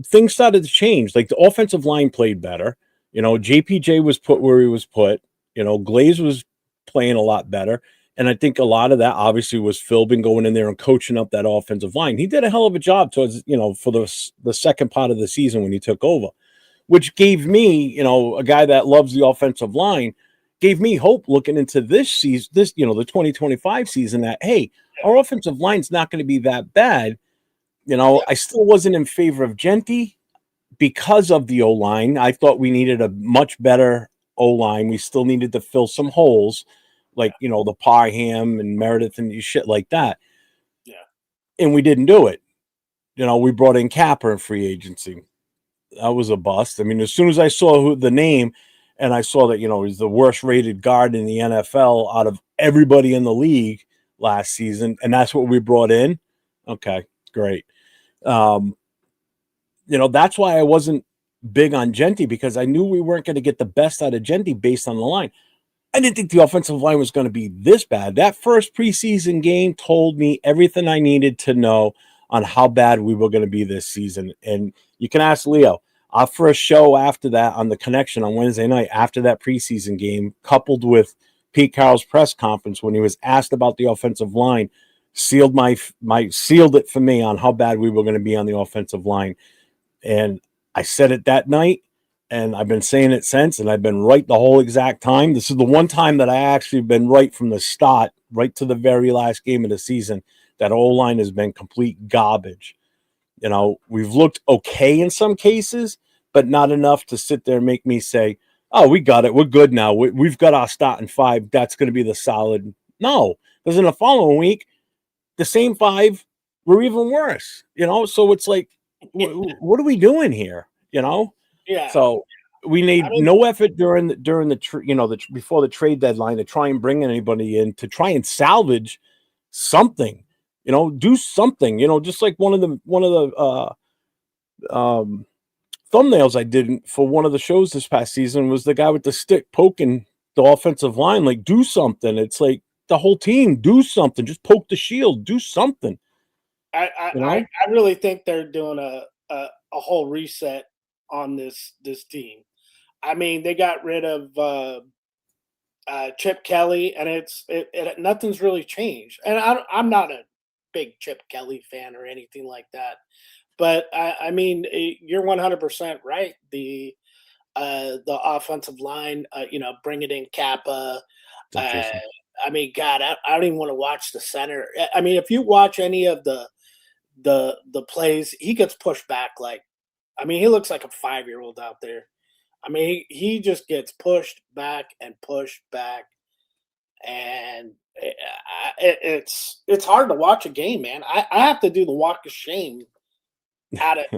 things started to change. Like the offensive line played better. JPJ was put where he was put. Glaze was playing a lot better. And I think a lot of that obviously was Philbin going in there and coaching up that offensive line. He did a hell of a job towards, for the second part of the season when he took over, which gave me, a guy that loves the offensive line, gave me hope looking into this season, the 2025 season, that, hey, our offensive line's not going to be that bad. I still wasn't in favor of Genty because of the O-line. I thought we needed a much better O-line. We still needed to fill some holes, like, the Parham and Meredith and shit like that. Yeah. And we didn't do it. We brought in Capper in free agency. That was a bust. I mean, as soon as I saw the name and I saw that, he's the worst rated guard in the NFL out of everybody in the league last season, and that's what we brought in. Okay, great. That's why I wasn't big on Genty, because I knew we weren't going to get the best out of Genty based on the line. I didn't think the offensive line was going to be this bad. That first preseason game told me everything I needed to know on how bad we were going to be this season. And you can ask Leo. Our first show after that on The Connection on Wednesday night, after that preseason game, coupled with Pete Carroll's press conference when he was asked about the offensive line, sealed it for me on how bad we were going to be on the offensive line. And I said it that night, and I've been saying it since, and I've been right the whole exact time. This is the one time that I actually been right from the start, right to the very last game of the season. That O-line has been complete garbage. We've looked okay in some cases, but not enough to sit there and make me say, oh, we got it. We're good now. We've got our starting five. That's going to be the solid. No, because in the following week, the same five were even worse, So it's like, what are we doing here? Yeah. So we need no effort during the before the trade deadline to try and bring anybody in to try and salvage something. Do something. Just like one of the thumbnails I did for one of the shows this past season was the guy with the stick poking the offensive line. Like, do something. It's like the whole team, do something. Just poke the shield. Do something. I really think they're doing a whole reset on this team. I mean, they got rid of Chip Kelly, and nothing's really changed. And I'm not a big Chip Kelly fan or anything like that, but I mean, you're 100% right. The offensive line, bringing in Kappa. I mean, God, I don't even want to watch the center. I mean, if you watch any of the plays, he gets pushed back he looks like a 5-year-old out there. I mean, he just gets pushed back, and it's hard to watch a game, man. I have to do the walk of shame at it.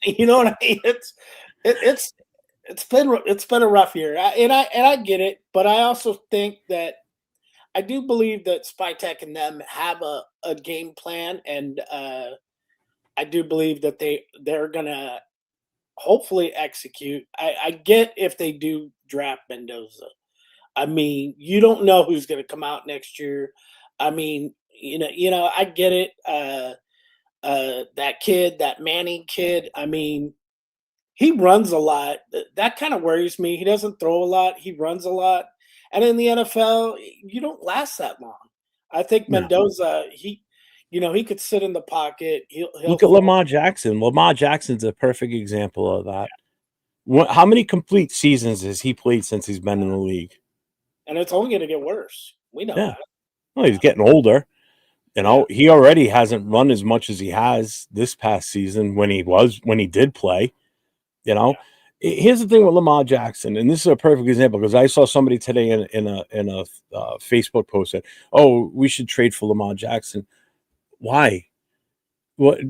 You know what I mean? It's been a rough year, and I get it, but I also think that I do believe that Spytek and them have a game plan, and I do believe that they're gonna hopefully execute. I get if they do draft Mendoza. I mean, you don't know who's going to come out next year. I mean, I get it. That kid, that Manning kid. I mean, he runs a lot. That kind of worries me. He doesn't throw a lot. He runs a lot. And in the NFL, you don't last that long. I think Mendoza, he could sit in the pocket. He'll Look at throw. Lamar Jackson. Lamar Jackson's a perfect example of that. How many complete seasons has he played since he's been in the league? And it's only going to get worse. We know Yeah. that. Well, he's getting older. Yeah. He already hasn't run as much as he has this past season when he did play. Here's the thing with Lamar Jackson, and this is a perfect example because I saw somebody today in a Facebook post that, oh, we should trade for Lamar Jackson. Why? What?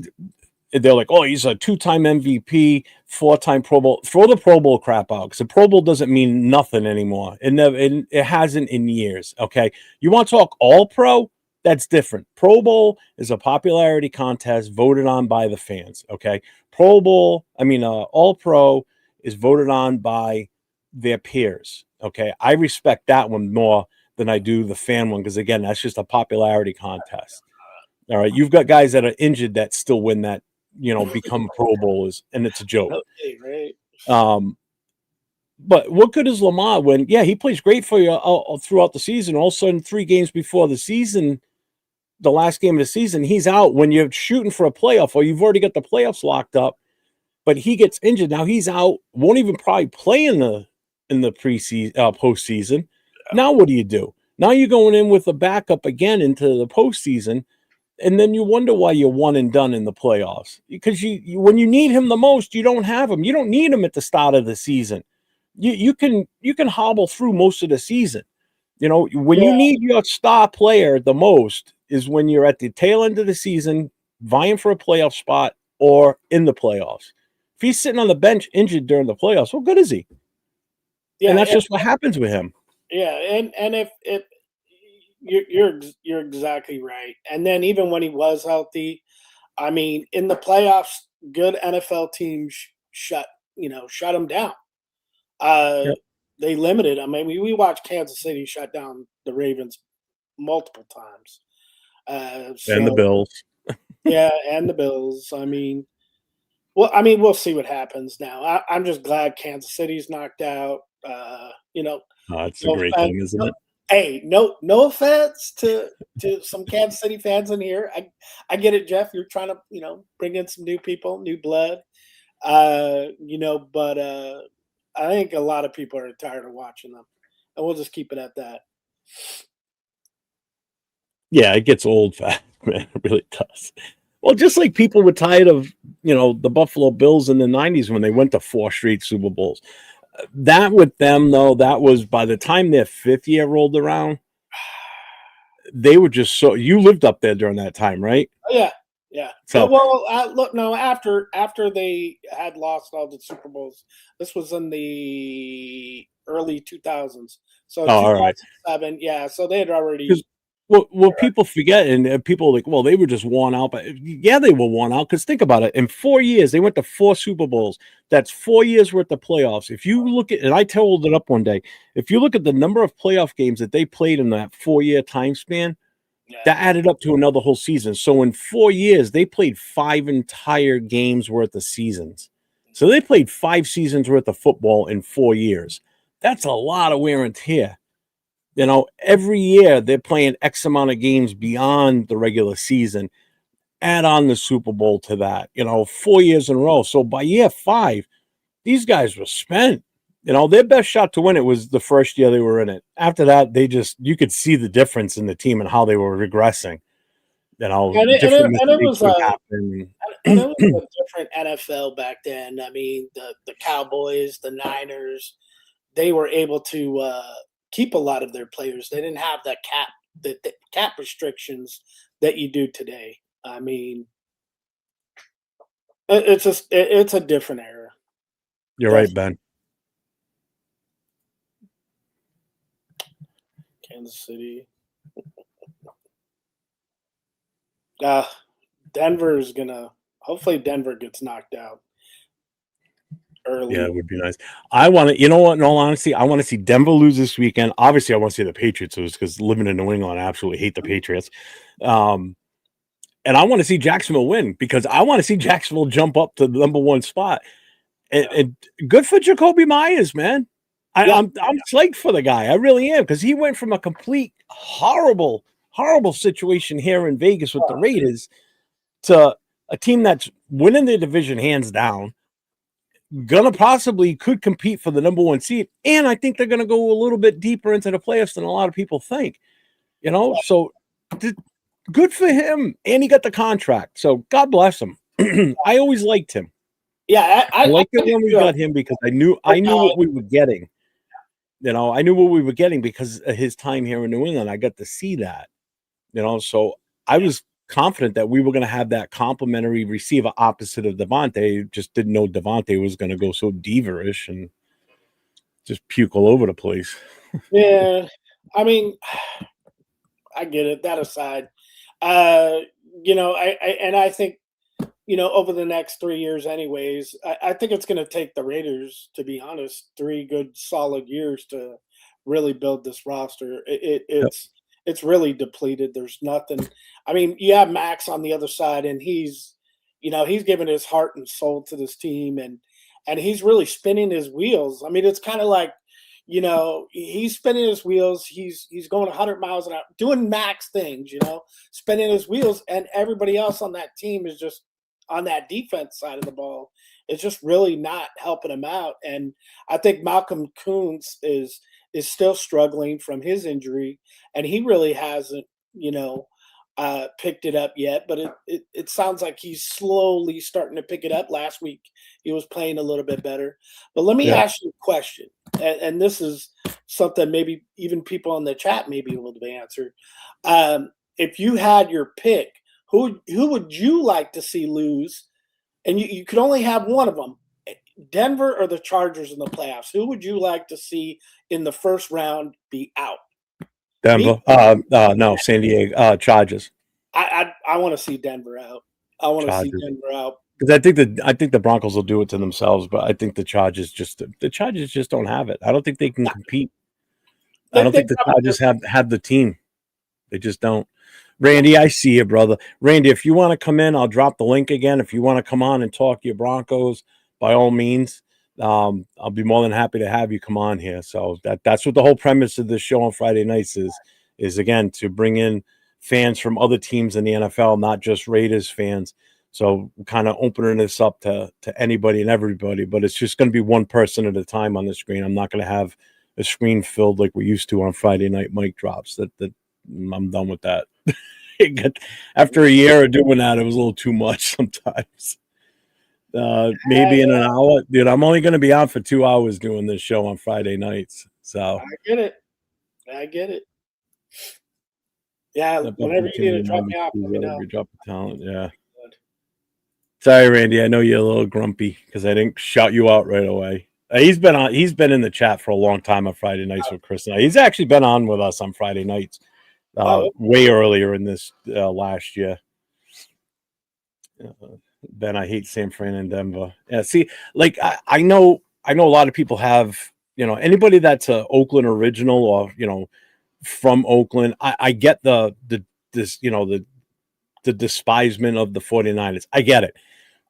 They're like, oh, he's a 2-time MVP, 4-time Pro Bowl. Throw the Pro Bowl crap out because the Pro Bowl doesn't mean nothing anymore. It hasn't in years. Okay, you want to talk All Pro? That's different. Pro Bowl is a popularity contest voted on by the fans. Okay, All Pro is voted on by their peers. Okay, I respect that one more than I do the fan one because again, that's just a popularity contest. All right, you've got guys that are injured that still win that, become Pro Bowlers, and it's a joke. Okay, right. But what good is Lamar when, he plays great for you throughout the season. All of a sudden, 3 games before the season, the last game of the season, he's out when you're shooting for a playoff or you've already got the playoffs locked up. But he gets injured. Now he's out, won't even probably play in the preseason, postseason. Now what do? Now you're going in with a backup again into the postseason. And then you wonder why you're one and done in the playoffs because you when you need him the most, you don't have him. You don't need him at the start of the season. You can hobble through most of the season. When you need your star player the most is when you're at the tail end of the season, vying for a playoff spot or in the playoffs. If he's sitting on the bench injured during the playoffs, what good is he? Yeah, and that's just what happens with him. Yeah, and if you're exactly right. And then even when he was healthy, I mean, in the playoffs, good NFL teams shut him down. They limited. I mean, we watched Kansas City shut down the Ravens multiple times. And the Bills. Yeah, and the Bills. I mean, we'll see what happens now. I'm just glad Kansas City's knocked out. It's a great thing, isn't it? Hey, no offense to some Kansas City fans in here. I get it, Jeff. You're trying to bring in some new people, new blood. But I think a lot of people are tired of watching them, and we'll just keep it at that. Yeah, it gets old fast, man. It really does. Well, just like people were tired of the Buffalo Bills in the '90s when they went to 4 straight Super Bowls. That with them, though, that was by the time their 5th year rolled around, they were just so. You lived up there during that time, right? Yeah. So look, no. After they had lost all the Super Bowls, this was in the early 2000s. So 2007, yeah. So they had already. Well, people forget, and people are like, well, they were just worn out. But yeah, they were worn out because think about it. In 4 years, they went to 4 Super Bowls. That's 4 years worth of playoffs. If you look at, and I told it up one day, if you look at the number of playoff games that they played in that 4-year time span, that added up to another whole season. So in 4 years, they played 5 entire games worth of seasons. So they played 5 seasons worth of football in 4 years. That's a lot of wear and tear. Every year they're playing X amount of games beyond the regular season. Add on the Super Bowl to that, 4 years in a row. So by year 5, these guys were spent. Their best shot to win it was the first year they were in it. After that, you could see the difference in the team and how they were regressing. Different mistakes would happen. And it was a different NFL back then. I mean, the Cowboys, the Niners, they were able to keep a lot of their players. They didn't have the cap restrictions that you do today. I mean, it's a different era. You're right, Ben. Kansas City. Denver's gonna. Hopefully, Denver gets knocked out early. Yeah, it would be nice. I want to, in all honesty, I want to see Denver lose this weekend. Obviously, I want to see the Patriots lose because living in New England, I absolutely hate the Patriots. And I want to see Jacksonville win because I want to see Jacksonville jump up to the number 1 spot. And good for Jacoby Myers, man. I'm psyched for the guy. I really am because he went from a complete horrible horrible situation here in Vegas with the Raiders to a team that's winning the division hands down, gonna possibly could compete for the number one seed, and I think they're gonna go a little bit deeper into the playoffs than a lot of people think. So good for him, and he got the contract. So God bless him. I always liked him. Yeah, I liked it when we got him because I knew what we were getting. I knew what we were getting because of his time here in New England. I got to see that. So I was confident that we were going to have that complimentary receiver opposite of Devontae. Just didn't know Devontae was going to go so diva-ish and just puke all over the place. Yeah, I mean, I get it. That aside, I think, over the next 3 years, anyways, I think it's going to take the Raiders, to be honest, 3 good solid years to really build this roster. It's really depleted. There's nothing. I mean, you have Max on the other side, and he's given his heart and soul to this team, and he's really spinning his wheels. I mean, it's kind of like, he's spinning his wheels. He's going 100 miles an hour, doing Max things, spinning his wheels, and everybody else on that team is just on that defense side of the ball. It's just really not helping him out. And I think Malcolm Kuntz is still struggling from his injury, and he really hasn't, picked it up yet. But it sounds like he's slowly starting to pick it up. Last week he was playing a little bit better. But let me ask you a question, and this is something maybe even people in the chat may be able to answer. If you had your pick, who would you like to see lose? And you could only have one of them, Denver or the Chargers in the playoffs. Who would you like to see in the first round be out? Denver. No, San Diego. Chargers. I want to see Denver out. I want to see Denver out. Because I think the Broncos will do it to themselves, but I think the Chargers just don't have it. I don't think they can compete. I don't think the Chargers have the team. They just don't. Randy, I see you, brother. Randy, if you want to come in, I'll drop the link again. If you want to come on and talk your Broncos, by all means, I'll be more than happy to have you come on here. So that's what the whole premise of this show on Friday nights is again, to bring in fans from other teams in the NFL, not just Raiders fans. So kind of opening this up to anybody and everybody, but it's just going to be one person at a time on the screen. I'm not going to have a screen filled like we used to on Friday night mic drops. That I'm done with that. After a year of doing that, it was a little too much sometimes. Maybe in an hour, dude. I'm only going to be on for 2 hours doing this show on Friday nights. So I get it. Yeah, whenever you need to drop me off, let me know. Drop the talent, yeah. Sorry, Randy. I know you're a little grumpy because I didn't shout you out right away. He's been in the chat for a long time on Friday nights with Chris and I. He's actually been on with us on Friday nights way earlier in this last year. Ben, I hate San Fran and Denver. Yeah, see, like I know a lot of people have, anybody that's a Oakland original or from Oakland. I get the despisement of the 49ers. I get it.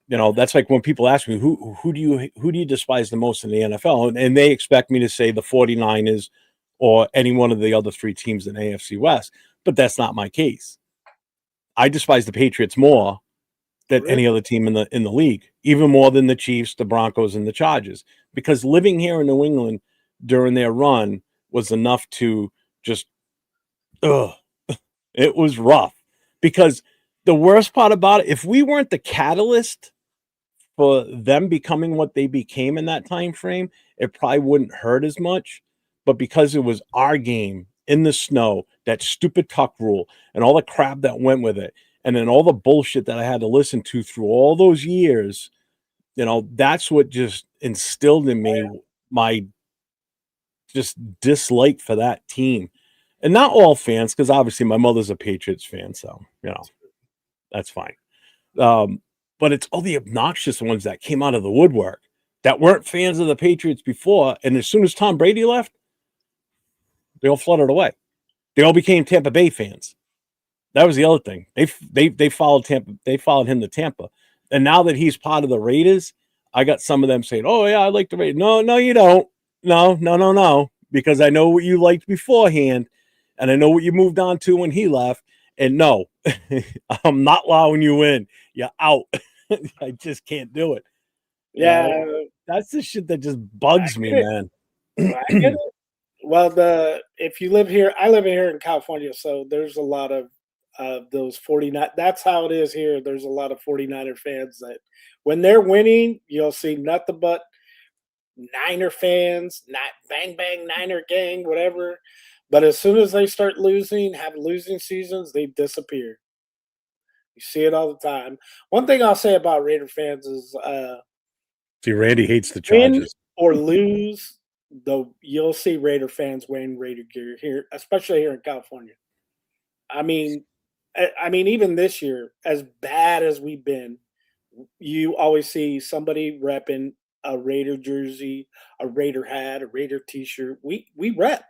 That's like when people ask me who do you despise the most in the NFL, and they expect me to say the 49ers or any one of the other 3 teams in AFC West, but that's not my case. I despise the Patriots more than any other team in the league, even more than the Chiefs, the Broncos, and the Chargers, because living here in New England during their run was enough to just, it was rough. Because the worst part about it, if we weren't the catalyst for them becoming what they became in that time frame, it probably wouldn't hurt as much. But because it was our game in the snow, that stupid tuck rule, and all the crap that went with it, and then all the bullshit that I had to listen to through all those years, that's what just instilled in me my just dislike for that team. And not all fans, because obviously my mother's a Patriots fan, so, that's fine. But it's all the obnoxious ones that came out of the woodwork that weren't fans of the Patriots before, and as soon as Tom Brady left, they all flooded away. They all became Tampa Bay fans. That was the other thing. They followed Tampa. They followed him to Tampa, and now that he's part of the Raiders, I got some of them saying, "Oh yeah, I like the Raiders." No, you don't. No. Because I know what you liked beforehand, and I know what you moved on to when he left, And no, I'm not allowing you in. You're out. I just can't do it. You Yeah, know? That's the shit that just I bugs me, get it. man. I get it. Well, if you live here, I live here in California, so there's a lot of those 49. That's how it is here. There's a lot of 49er fans that when they're winning, you'll see nothing but Niner fans, not bang bang Niner gang, whatever. But as soon as they start losing, have losing seasons, they disappear. You see it all the time. One thing I'll say about Raider fans is See, Randy hates the win Chargers. or lose, though you'll see Raider fans wearing Raider gear here, especially here in California. I mean, even this year, as bad as we've been, you always see somebody repping a Raider jersey, a Raider hat, a Raider T-shirt. We rep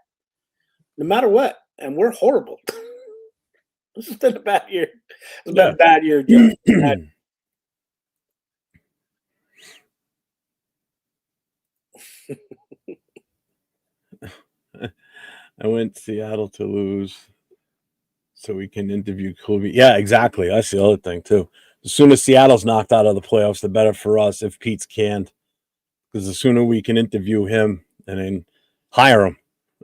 no matter what, and we're horrible. This has been a bad year. It's been a bad year, Jeff. I went to Seattle to lose so we can interview Kobe. Yeah, exactly. That's the other thing, too. The sooner Seattle's knocked out of the playoffs, the better for us if Pete's canned. Because the sooner we can interview him and then hire him.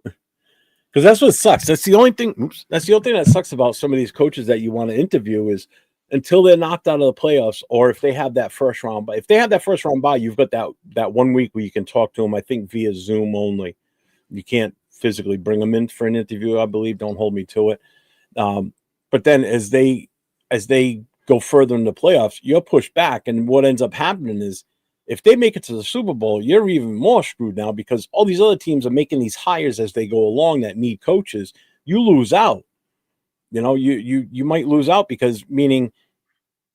Because that's what sucks. That's the only thing. That's the only thing that sucks about some of these coaches that you want to interview is until they're knocked out of the playoffs, or if they have that first round. But if they have that first round bye, you've got that 1 week where you can talk to them. I think via Zoom only. You can't physically bring them in for an interview. I believe. Don't hold me to it. But then as they go further in the playoffs, you're pushed back, and what ends up happening is if they make it to the Super Bowl, you're even more screwed now because all these other teams are making these hires as they go along that need coaches. You lose out. You know, you might lose out because meaning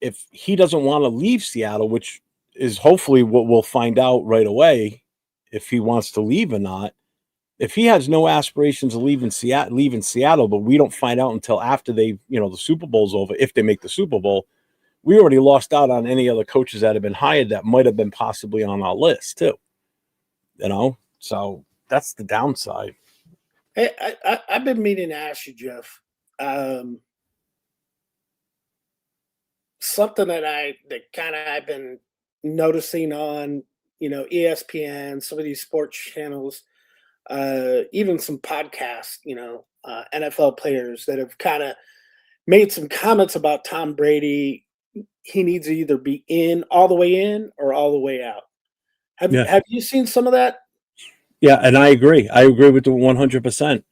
if he doesn't want to leave Seattle, which is hopefully what we'll find out right away if he wants to leave or not. If he has no aspirations of leaving Seattle, but we don't find out until after the Super Bowl's over, if they make the Super Bowl, we already lost out on any other coaches that have been hired that might have been possibly on our list too. So that's the downside. Hey, I've been meaning to ask you, Jeff. Something that I've been noticing on ESPN, some of these sports channels, even some podcasts, NFL players that have kind of made some comments about Tom Brady. He needs to either be all the way in or all the way out. Have you seen some of that? Yeah, and I agree. I agree with the 100%.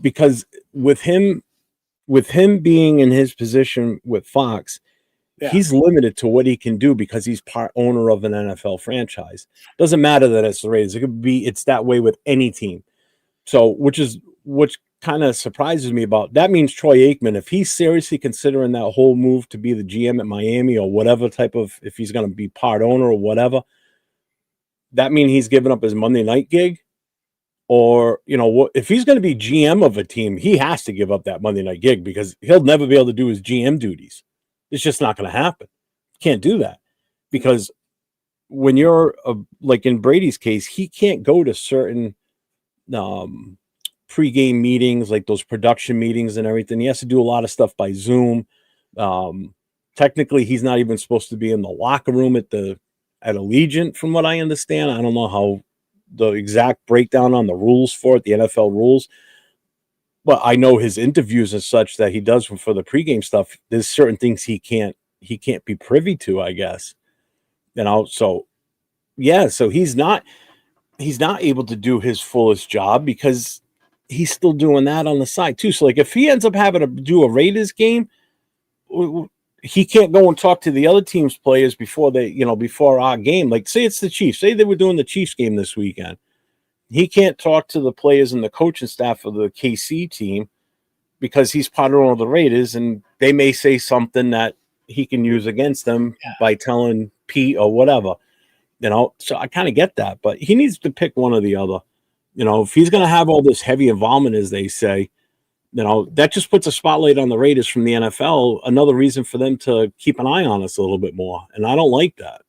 Because with him being in his position with Fox, he's limited to what he can do because he's part owner of an NFL franchise. Doesn't matter that it's the Raiders. It's that way with any team. So, which kind of surprises me about that means Troy Aikman, if he's seriously considering that whole move to be the GM at Miami or whatever type of, if he's going to be part owner or whatever, that means he's giving up his Monday night gig. Or, if he's going to be GM of a team, he has to give up that Monday night gig because he'll never be able to do his GM duties. It's just not going to happen. Can't do that because when you're like in Brady's case, he can't go to certain pregame meetings, like those production meetings and everything. He has to do a lot of stuff by Zoom. Technically, he's not even supposed to be in the locker room at Allegiant, from what I understand. I don't know how the exact breakdown on the rules for it, the NFL rules. But I know his interviews and such that he does for the pregame stuff. There's certain things he can't be privy to, I guess. So yeah, so he's not able to do his fullest job because he's still doing that on the side too. So like if he ends up having to do a Raiders game, he can't go and talk to the other team's players before before our game. Like say it's the Chiefs. Say they were doing the Chiefs game this weekend. He can't talk to the players and the coaching staff of the KC team because he's part of the Raiders, and they may say something that he can use against them by telling Pete or whatever. So I kind of get that, but he needs to pick one or the other. If he's going to have all this heavy involvement, as they say, that just puts a spotlight on the Raiders from the NFL. Another reason for them to keep an eye on us a little bit more. And I don't like that.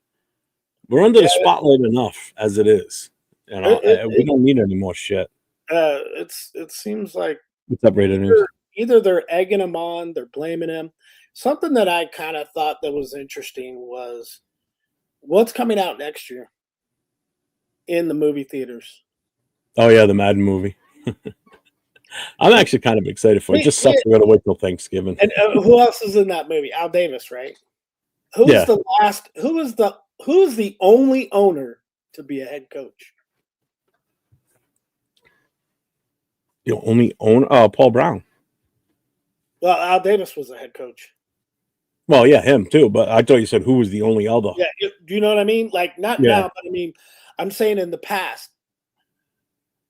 We're under the spotlight enough as it is. We don't need any more shit. It seems like what's up, Raider News? either they're egging him on, they're blaming him. Something that I kind of thought that was interesting was what's coming out next year in the movie theaters. Oh yeah, the Madden movie. I'm actually kind of excited for it. Just sucks we gotta wait till Thanksgiving. And who else is in that movie? Al Davis, right? Who's the last? Who's the only owner to be a head coach? The only owner, Paul Brown. Well, Al Davis was a head coach. Well, yeah, him too. But I thought you said who was the only other. Yeah, do you know what I mean? Like not now, but I mean, I'm saying in the past.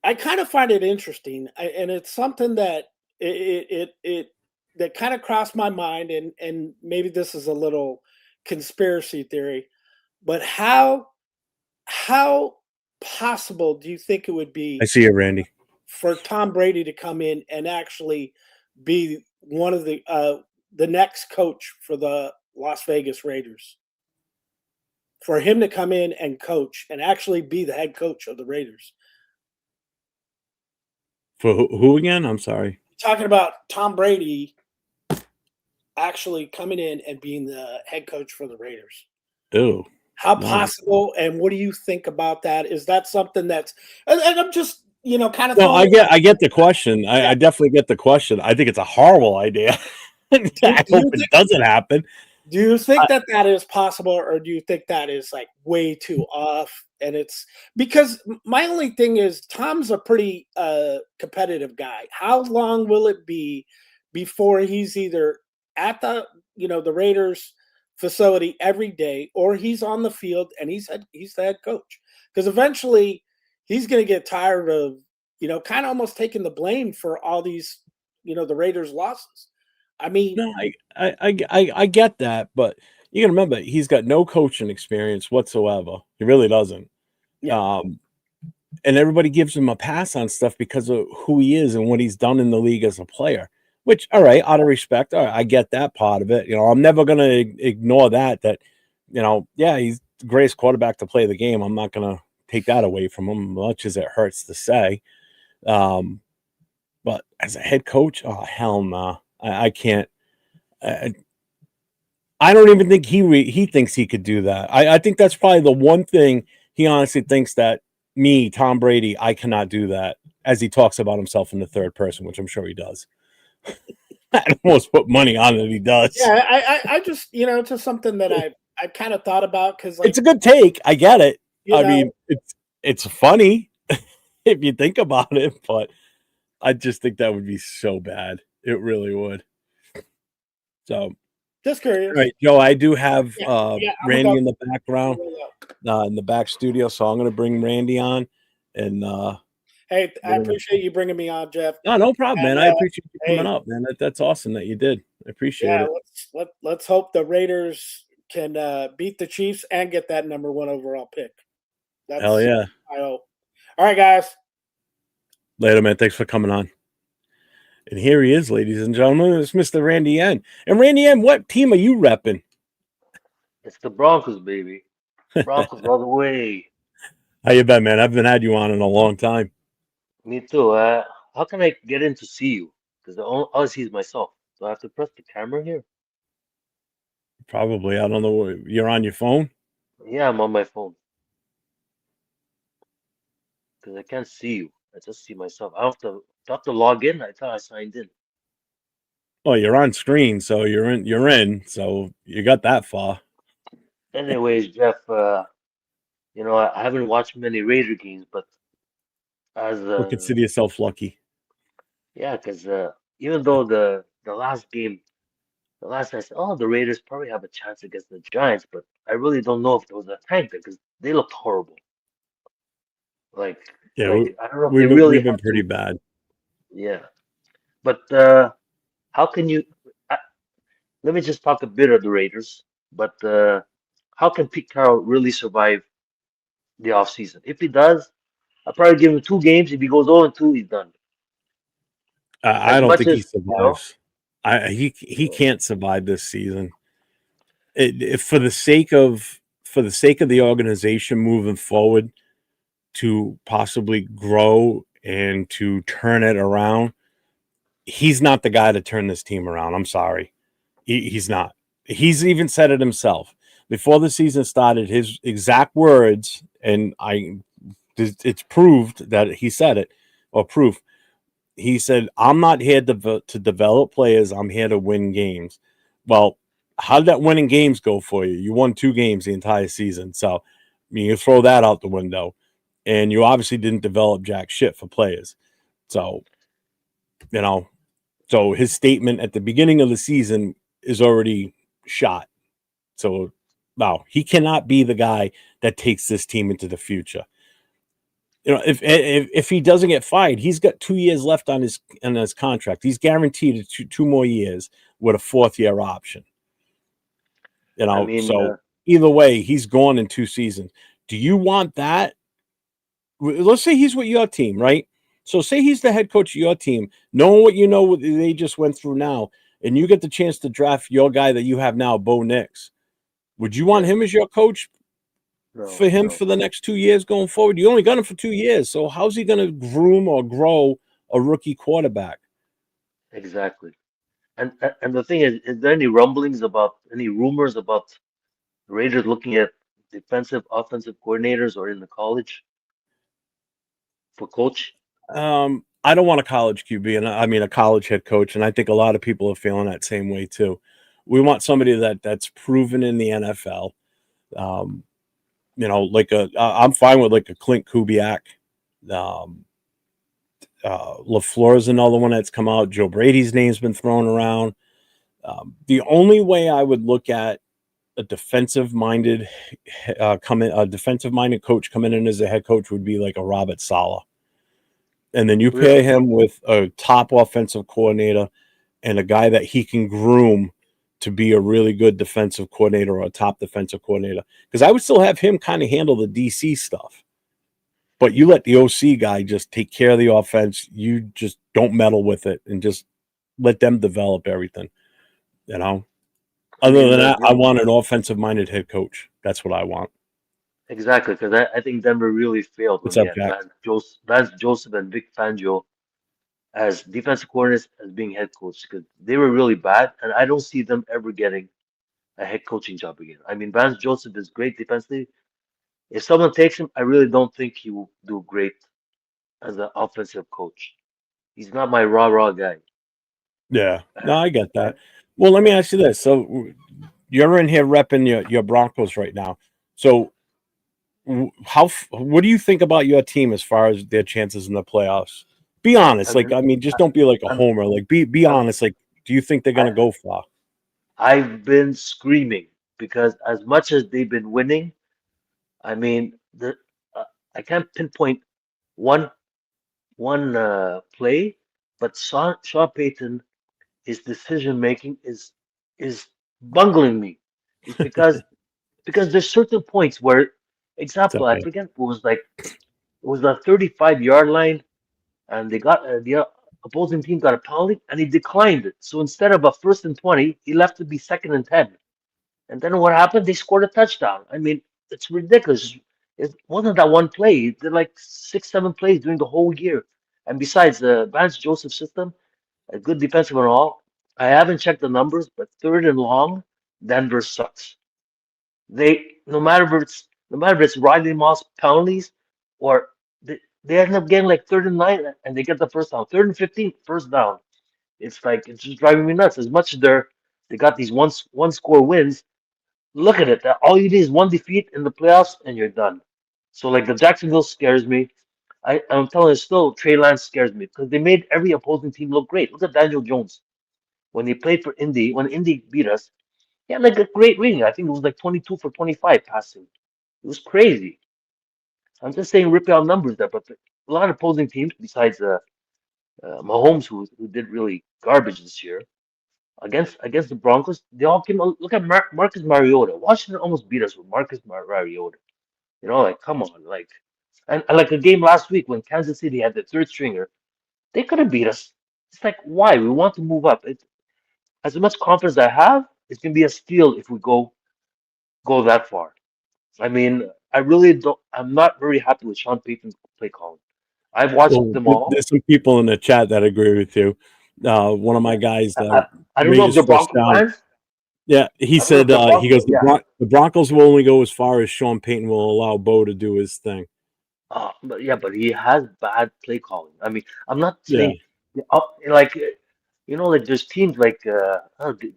I kind of find it interesting, and it's something that that kind of crossed my mind, and maybe this is a little conspiracy theory, but how possible do you think it would be? I see you, Randy. For Tom Brady to come in and actually be one of the next coach for the Las Vegas Raiders. For him to come in and coach and actually be the head coach of the Raiders. For who again? I'm sorry. Talking about Tom Brady actually coming in and being the head coach for the Raiders. Ew. How possible, and what do you think about that? Is that something that's, and I'm just, kind of. No, I get the question. I definitely get the question. I think it's a horrible idea. I hope it doesn't happen. Do you think that is possible, or do you think that is like way too off? And it's because my only thing is Tom's a pretty competitive guy. How long will it be before he's either at the the Raiders facility every day, or he's on the field and he's the head coach? Because eventually he's going to get tired of kind of almost taking the blame for all these the Raiders' losses. I mean, no, I get that, but you can remember he's got no coaching experience whatsoever. He really doesn't. Yeah. And everybody gives him a pass on stuff because of who he is and what he's done in the league as a player. Which, all right, out of respect, all right, I get that part of it. I'm never going to ignore that. Yeah, he's the greatest quarterback to play the game. I'm not going to take that away from him, much as it hurts to say. But as a head coach, oh hell no. I can't. I don't even think he thinks he could do that. I think that's probably the one thing he honestly thinks that me, Tom Brady, I cannot do that, as he talks about himself in the third person, which I'm sure he does. I almost put money on it. He does. Yeah, I just it's just something that I kind of thought about because it's a good take. I get it. I mean, it's funny if you think about it, but I just think that would be so bad. It really would. So, just curious. All right, Joe, I do have Randy in the background, in the back studio, so I'm going to bring Randy on. And hey, I appreciate you bringing me on, Jeff. No problem, man. I appreciate you coming up, man. That's awesome that you did. I appreciate it. Let's hope the Raiders can beat the Chiefs and get that number 1 overall pick. Hell yeah. I hope. All right, guys. Later, man. Thanks for coming on. And here he is, ladies and gentlemen. It's Mr. Randy N. And Randy N, what team are you repping? It's the Broncos, baby. Broncos all the way. How you been, man? I haven't had you on in a long time. Me too. How can I get in to see you? Because all I see is myself. Do I have to press the camera here? Probably. I don't know. You're on your phone? Yeah, I'm on my phone. Because I can't see you. I just see myself. I have to log in. I thought I signed in. Oh, you're on screen, so you're in. So you got that far. Anyways, Jeff, I haven't watched many Raider games, but Don't consider yourself lucky. Yeah, because even though the last game, I said, oh, the Raiders probably have a chance against the Giants, but I really don't know if there was a tank there because they looked horrible. I don't know if we've been pretty bad. Yeah, but how can you? Let me just talk a bit of the Raiders. But how can Pete Carroll really survive the offseason? If he does, I'll probably give him 2 games. If he goes 0-2, he's done. I don't think he survives. He can't survive this season. For the sake of the organization moving forward, to possibly grow and to turn it around, he's not the guy to turn this team around. I'm sorry. He's not. He's even said it himself. Before the season started, his exact words, and it's proved that he said it, or proof. He said, "I'm not here to develop players. I'm here to win games." Well, how did that winning games go for you? You won 2 games the entire season. So, I mean, you throw that out the window. And you obviously didn't develop jack shit for players. So, you know, so his statement at the beginning of the season is already shot. So, no, he cannot be the guy that takes this team into the future. You know, if he doesn't get fired, he's got 2 years left on his contract. He's guaranteed two more years with a 4th-year option. You I know, mean, so either way, he's gone in 2 seasons. Do you want that? Let's say he's with your team, right? So say he's the head coach of your team, knowing what you know what they just went through now, and you get the chance to draft your guy that you have now, Bo Nix. Would you want yeah, him as your coach for him no, for the next 2 years going forward? You only got him for 2 years, so how's he going to groom or grow a rookie quarterback? exactly. And the thing is there any rumblings about any rumors about the Raiders looking at defensive, offensive coordinators or in the college for coach? I don't want a college QB, and I mean a college head coach, and I think a lot of people are feeling that same way too. We want somebody that's proven in the NFL. Um, you know, I'm fine with like a Clint Kubiak. Um, LaFleur is another one that's come out. Joe Brady's name's been thrown around. The only way I would look at a defensive-minded defensive-minded coach coming in as a head coach would be like a Robert Saleh. And then you pair Really? him with a top offensive coordinator and a guy that he can groom to be a really good defensive coordinator or a top defensive coordinator. Because I would still have him kind of handle the DC stuff. But you let the OC guy just take care of the offense. You just don't meddle with it and just let them develop everything. You know? I Other mean, than that, I want an offensive-minded head coach. That's what I want. exactly, because I think Denver really failed when What's they up, had Jack? Vance Joseph and Vic Fangio as defensive coordinators as being head coach because they were really bad, and I don't see them ever getting a head coaching job again. I mean, Vance Joseph is great defensively. If someone takes him, I really don't think he will do great as an offensive coach. He's not my rah-rah guy. Yeah. No, I get And that. Well, let me yeah, ask you this. So you're in here repping your Broncos right now. So what do you think about your team as far as their chances in the playoffs? Be honest. I Like, mean, I mean, just I, don't be like a I'm, homer. Like, be I'm, honest. Like, do you think they're I, gonna go far? I've been screaming because as much as they've been winning, I mean, uh, I can't pinpoint one play, but Sean Payton, his decision making is bungling me. It's because there's certain points where, It's example, I okay. forget what was like it was the 35-yard line, and they got the opposing team got a penalty, and he declined it. So instead of a 1st and 20, he left it be 2nd and 10. And then what happened? They scored a touchdown. I mean, it's ridiculous. It wasn't that one play. They did like 6, 7 plays during the whole year. And besides, the Vance Joseph system, a good defensive and all. I haven't checked the numbers, but 3rd and long, Denver sucks. They no matter if it's Riley Moss penalties or they end up getting like 3rd and 9 and they get the first down. 3rd and 15, first down. It's like it's just driving me nuts. As much as they got these one score wins, look at it. That all you need is one defeat in the playoffs and you're done. So like the Jacksonville scares me. I'm telling you, still Trey Lance scares me because they made every opposing team look great. Look at Daniel Jones when he played for Indy. When Indy beat us, he had like a great rating. I think it was like 22 for 25 passing. It was crazy. I'm just saying rip out numbers there, but a lot of opposing teams besides Mahomes, who did really garbage this year against the Broncos, they all came. Look at Marcus Mariota. Washington almost beat us with Marcus Mariota. You know, like come on, like and like a game last week when Kansas City had the third stringer, they could have beat us. It's like why we want to move up. As much confidence I have, it's gonna be a steal if we go that far. I mean, I really don't. I'm not very happy with Sean Payton's play calling. I've watched Well, them all. there's some people in the chat that agree with you. One of my guys I don't made know if his the first Broncos down. fans. Yeah, he I don't know said if the he Broncos. goes Yeah. the Broncos will only go as far as Sean Payton will allow Bo to do his thing. But yeah, but he has bad play calling. I mean, I'm not Yeah, saying like like there's teams like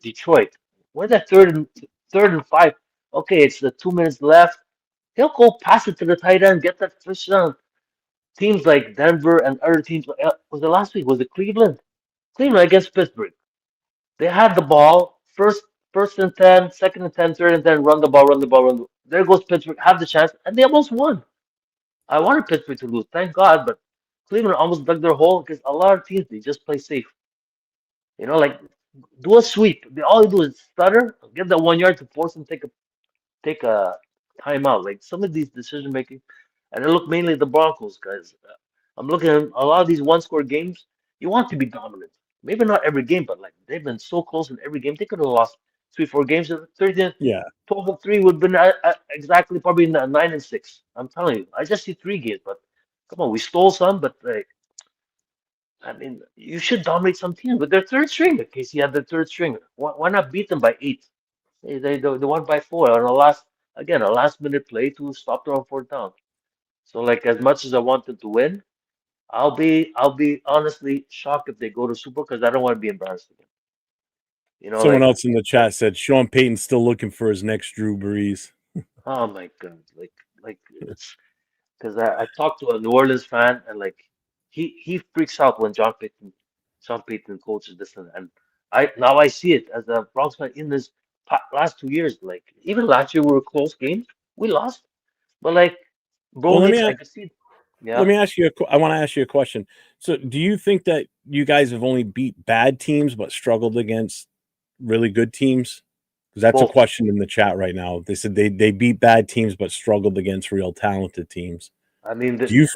Detroit. When that third and 5, okay, it's the 2 minutes left. He'll go pass it to the tight end, get that first down. Teams like Denver and other teams, was the last week, was it Cleveland? Cleveland against Pittsburgh. They had the ball, first and 10, second and 10, third and 10, run the ball, run the ball, run the. There goes Pittsburgh, have the chance, and they almost won. I wanted Pittsburgh to lose, thank God, but Cleveland almost dug their hole because a lot of teams, they just play safe. Like do a sweep. All you do is stutter, get that 1 yard to force them to take a timeout. Like some of these decision making, and I look mainly at the Broncos, guys. I'm looking at a lot of these one-score games. You want to be dominant. Maybe not every game, but like they've been so close in every game. They could have lost 3, 4 games. 13, yeah. 12-3 would have been exactly probably in the 9-6. I'm telling you, I just see 3 games, but come on, we stole some, but like I mean, you should dominate some teams with their third stringer. Casey had their third stringer. Why not beat them by 8? They won by 4 on a last minute play to stop them on fourth down. So like as much as I want them to win, I'll be honestly shocked if they go to Super because I don't want to be embarrassed again. Someone Like else in the chat said Sean Payton's still looking for his next Drew Brees. oh my God, like it's because I talked to a New Orleans fan and like he freaks out when Sean Payton coaches this and I see it as a Bronx fan in this last 2 years. Like even last year we were close games, we lost, but like Bro Well, Hicks, I could see it. let Yeah. me ask you. I want to ask you a question. So, do you think that you guys have only beat bad teams but struggled against really good teams? Because that's a Both. question in the chat right now. They said they beat bad teams but struggled against real talented teams. I mean, Do you?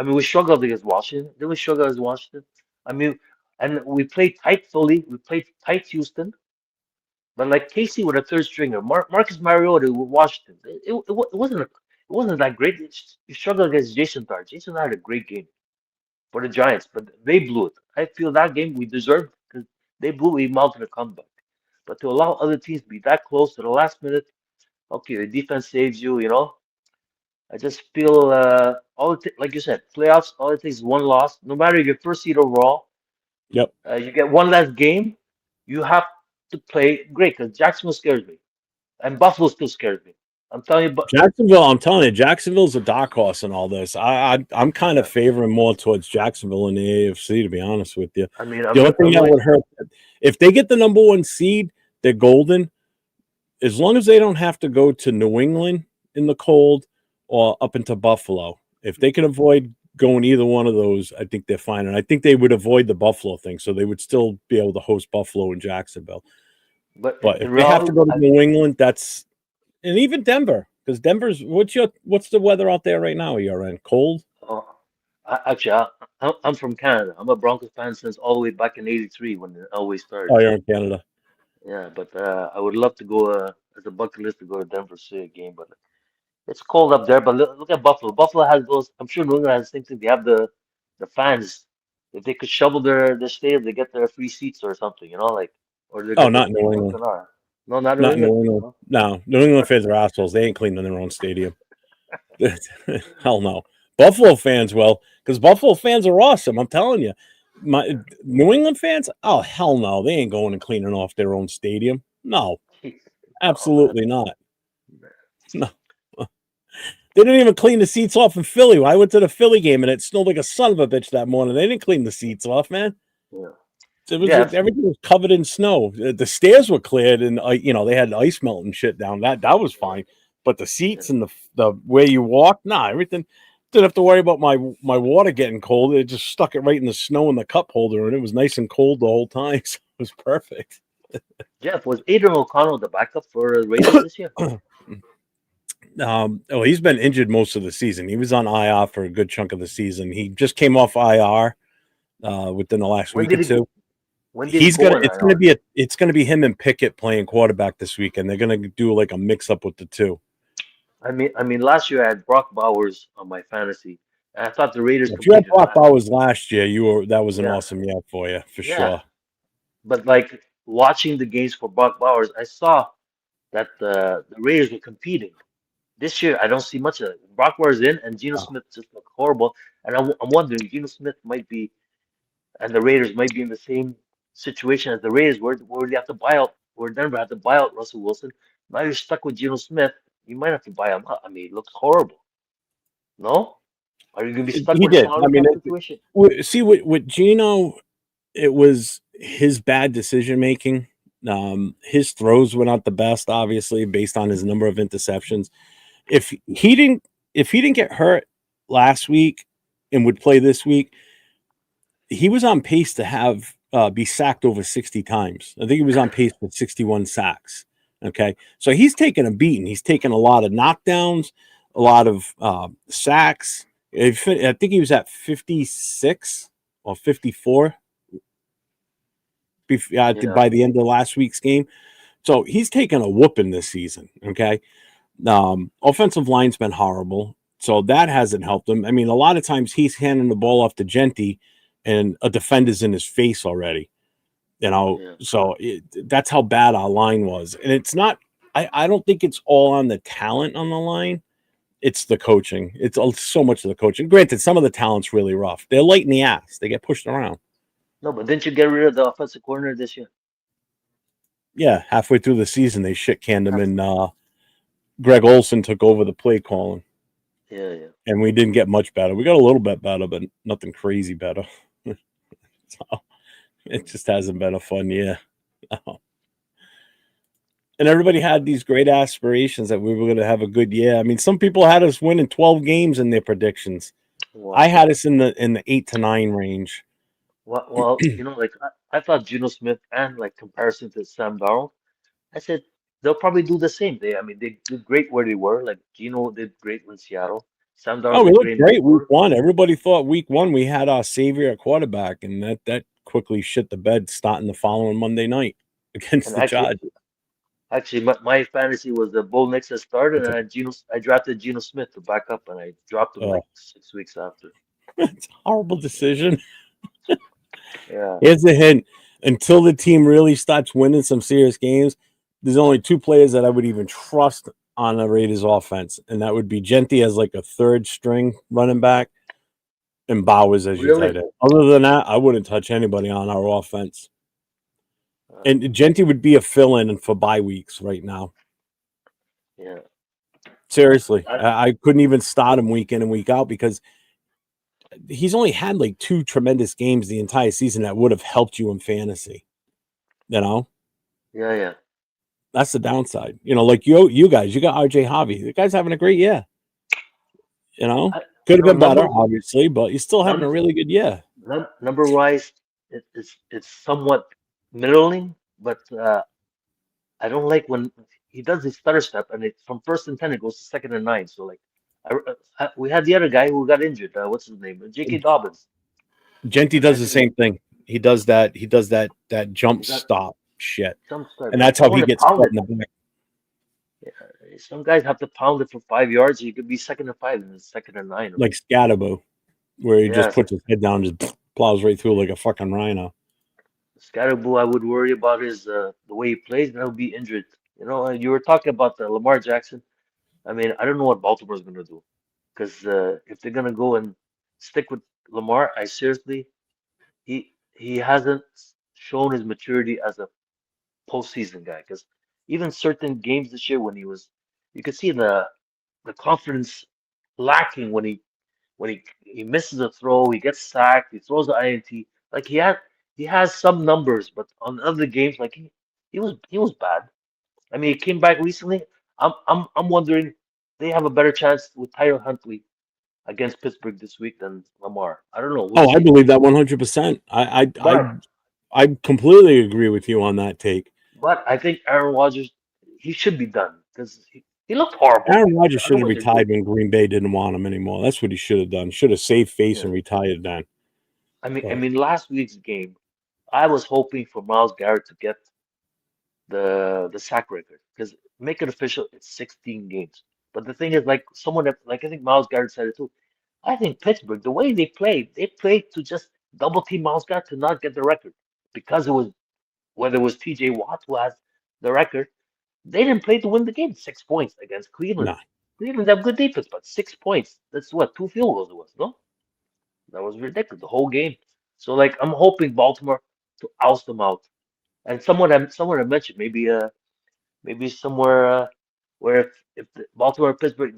we struggled against Washington. Then we struggled against Washington. I mean, and we played tight Philly. We played tight Houston. But like Casey with a third stringer, Marcus Mariota with Washington, it wasn't that great. You struggled against Jason Dart. Jason Dart had a great game for the Giants, but they blew it. I feel that game we deserved because they blew. We mounted a comeback. But to allow other teams to be that close to the last minute, okay, the defense saves you. I just feel like you said, playoffs. All it takes is one loss. No matter if you're first seed overall, Yep. you get one last game. You have to play great because Jacksonville scares me, and Buffalo still scares me. I'm telling you, but Jacksonville. I'm telling you, Jacksonville's a dark horse in all this. I'm kind of yeah, favoring more towards Jacksonville in the AFC, to be honest with you. I mean, The only thing I'm that like, would hurt if they get the number 1 seed, they're golden. As long as they don't have to go to New England in the cold or up into Buffalo. If they can avoid going either one of those, I think they're fine. And I think they would avoid the Buffalo thing, so they would still be able to host Buffalo and Jacksonville. but But in if they have to reality, go to New England, and even Denver, because Denver's what's the weather out there right now? You're in cold. actually, I'm from Canada. I'm a Broncos fan since all the way back in '83 when it always started. Oh, you're in Canada. Yeah, but I would love to go as a bucket list to go to Denver see a game, but it's cold up there. But look at Buffalo. Buffalo has those. I'm sure New England has the same thing. They have the fans. If they could shovel their stadium, they get their free seats or something. Like or they Oh, get their not free New bucks England. an hour. No, not New Not England. New England. No, New England fans are assholes. They ain't cleaning their own stadium. Hell no. Buffalo fans will, because Buffalo fans are awesome. I'm telling you. My New England fans, oh hell no, they ain't going and cleaning off their own stadium. No, Jeez. Oh man. absolutely not. No, they didn't even clean the seats off in Philly. I went to the Philly game and it snowed like a son of a bitch that morning. They didn't clean the seats off, man. Yeah. It was Yeah. everything was covered in snow. The stairs were cleared and they had ice melting shit down. That was fine, but the seats and the way you walk, nah, everything. Didn't have to worry about my water getting cold. It just stuck it right in the snow in the cup holder, and it was nice and cold the whole time. So it was perfect. Jeff, was Adrian O'Connell the backup for the Raiders this year? He's been injured most of the season. He was on IR for a good chunk of the season. He just came off IR within the last week or two. When did he go in IR? It's gonna be him and Pickett playing quarterback this week, and they're gonna do like a mix up with the two. I mean, last year I had Brock Bowers on my fantasy, And I thought the Raiders If you had competed Brock last. Bowers last year, that was an Yeah, awesome year for you, for yeah. sure. But like watching the games for Brock Bowers, I saw that the Raiders were competing. This year, I don't see much of it. Brock Bowers in, and Geno Oh. Smith just looked horrible. And I'm wondering, Geno Smith might be, and the Raiders might be in the same situation as the Raiders, where they have to buy out, where Denver had to buy out Russell Wilson. Now you're stuck with Geno Smith. You might have to buy him out. I mean, it looks horrible. No? Are you going to be stuck He with a did. I salary mean, cap situation? see, with Gino, it was his bad decision making. His throws were not the best, obviously, based on his number of interceptions. If he didn't get hurt last week and would play this week, he was on pace to have be sacked over 60 times. I think he was on pace for 61 sacks. Okay, so he's taken a beating. He's taken a lot of knockdowns, a lot of sacks. I think he was at 56 or 54 Yeah, by the end of last week's game. So he's taken a whooping this season. Okay, offensive line's been horrible, so that hasn't helped him. I mean, a lot of times he's handing the ball off to Genty, and a defender's in his face already. yeah. So that's how bad our line was, and it's not. I don't think it's all on the talent on the line. It's the coaching. It's so much of the coaching. Granted, some of the talent's really rough. They're light in the ass. They get pushed around. No, but didn't you get rid of the offensive coordinator this year? Yeah, halfway through the season, they shit canned him, and Greg Olson took over the play calling, Yeah, yeah. and we didn't get much better. We got a little bit better, but nothing crazy better. So it just hasn't been a fun year. And everybody had these great aspirations that we were going to have a good year. I mean, some people had us winning 12 games in their predictions. I Wow. had us in the 8 to 9 range. Well, like I thought Geno Smith and like comparison to Sam Darnold, I said they'll probably do the same. I mean, they did great where they were. Like Geno did great in Seattle. Sam Oh, Darnold we did great looked in great week Pittsburgh. 1. Everybody thought week 1 we had our savior at quarterback, and that quickly shit the bed starting the following Monday night against And the Chargers. actually, my fantasy was the Bo Nix that started, and I drafted Geno Smith to back up, and I dropped him like 6 weeks after. It's a horrible decision. Yeah. Here's the hint. Until the team really starts winning some serious games, there's only 2 players that I would even trust on the Raiders offense, and that would be Genty as like a third string running back and Bowers as your Really? tight end. Other than that, I wouldn't touch anybody on our offense. And Genty would be a fill-in for bye weeks right now. Yeah. Seriously. I, I couldn't even start him week in and week out because he's only had like 2 tremendous games the entire season that would have helped you in fantasy. yeah, yeah. That's the downside. Like you guys, you got RJ Harvey. The guy's having a great year. I, Could have been better, number obviously, but he's still having a really good year. number wise, it's somewhat middling, but I don't like when he does his stutter step, and it's from 1st and 10 it goes to 2nd and 9. So like, we had the other guy who got injured. What's his name? J.K. Dobbins. Genty And I does the think same thing. He does that. He does that jump he got stop shit, some start, and but that's I how he want to gets pound caught it. in the back. Yeah, some guys have to pound it for 5 yards. You could be 2nd and 5 and then 2nd and 9. Like Scatterbo, where he just Yes, puts his head down, and just plows right through like a fucking rhino. Scatterboo, I would worry about his the way he plays, and he'll be injured. You were talking about Lamar Jackson. I mean, I don't know what Baltimore's gonna do, because if they're gonna go and stick with Lamar, I seriously, he hasn't shown his maturity as a postseason guy. Because even certain games this year, you could see the confidence lacking when he misses a throw, he gets sacked, he throws the INT. Like he has some numbers, but on other games, like he was bad. I mean, he came back recently. I'm wondering they have a better chance with Tyler Huntley against Pittsburgh this week than Lamar. I don't know. We'll Oh, I see. believe that 100%. But I completely agree with you on that take. but I think Aaron Rodgers, he should be done because he looked horrible. Aaron Rodgers I don't should know have what they're doing. retired when Green Bay didn't want him anymore. That's what he should have done. Should have saved face Yeah. and retired then. I mean, I But mean, last week's game, I was hoping for Miles Garrett to get the sack record because make it official. It's 16 games. But the thing is, like someone that, like I think Miles Garrett said it too. I think Pittsburgh, the way they played to just double team Miles Garrett to not get the record because it was whether it was TJ Watt who has the record. They didn't play to win the game. 6 points against Cleveland. No. Cleveland have good defense, but 6 points. That's what, 2 field goals it was, no? That was ridiculous, the whole game. So like I'm hoping Baltimore to oust them out. And someone had mentioned maybe somewhere where if the Baltimore and Pittsburgh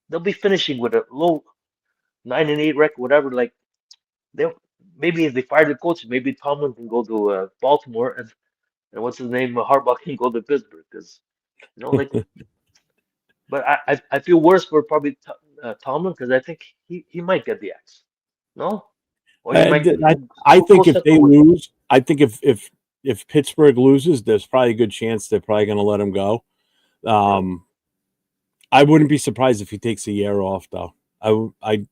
they'll be finishing with a low 9-8 record, whatever. Like they maybe if they fire the coach, maybe Tomlin can go to Baltimore and what's his name, Harbaugh can go to Pittsburgh because like. But I feel worse for probably Tomlin because I think he might get the axe. No, or he might I go think if they second with. lose, I think if Pittsburgh loses, there's probably a good chance they're probably going to let him go. I wouldn't be surprised if he takes a year off, though. I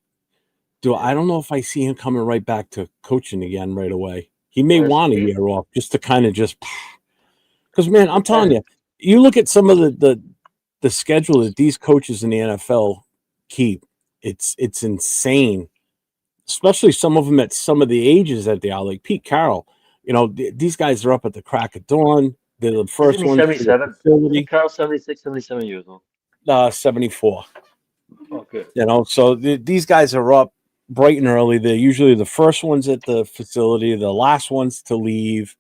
don't know if I see him coming right back to coaching again right away. He may want a year off just to kind of because man, I'm telling you, you look at some of the schedule that these coaches in the NFL keep. It's insane, especially some of them at some of the ages that they are, like Pete Carroll. These guys are up at the crack of dawn. They're the first Isn't he ones to the 77? facility. Carl 76, 77 years old. 74. Okay. So these guys are up bright and early. They're usually the first ones at the facility, the last ones to leave.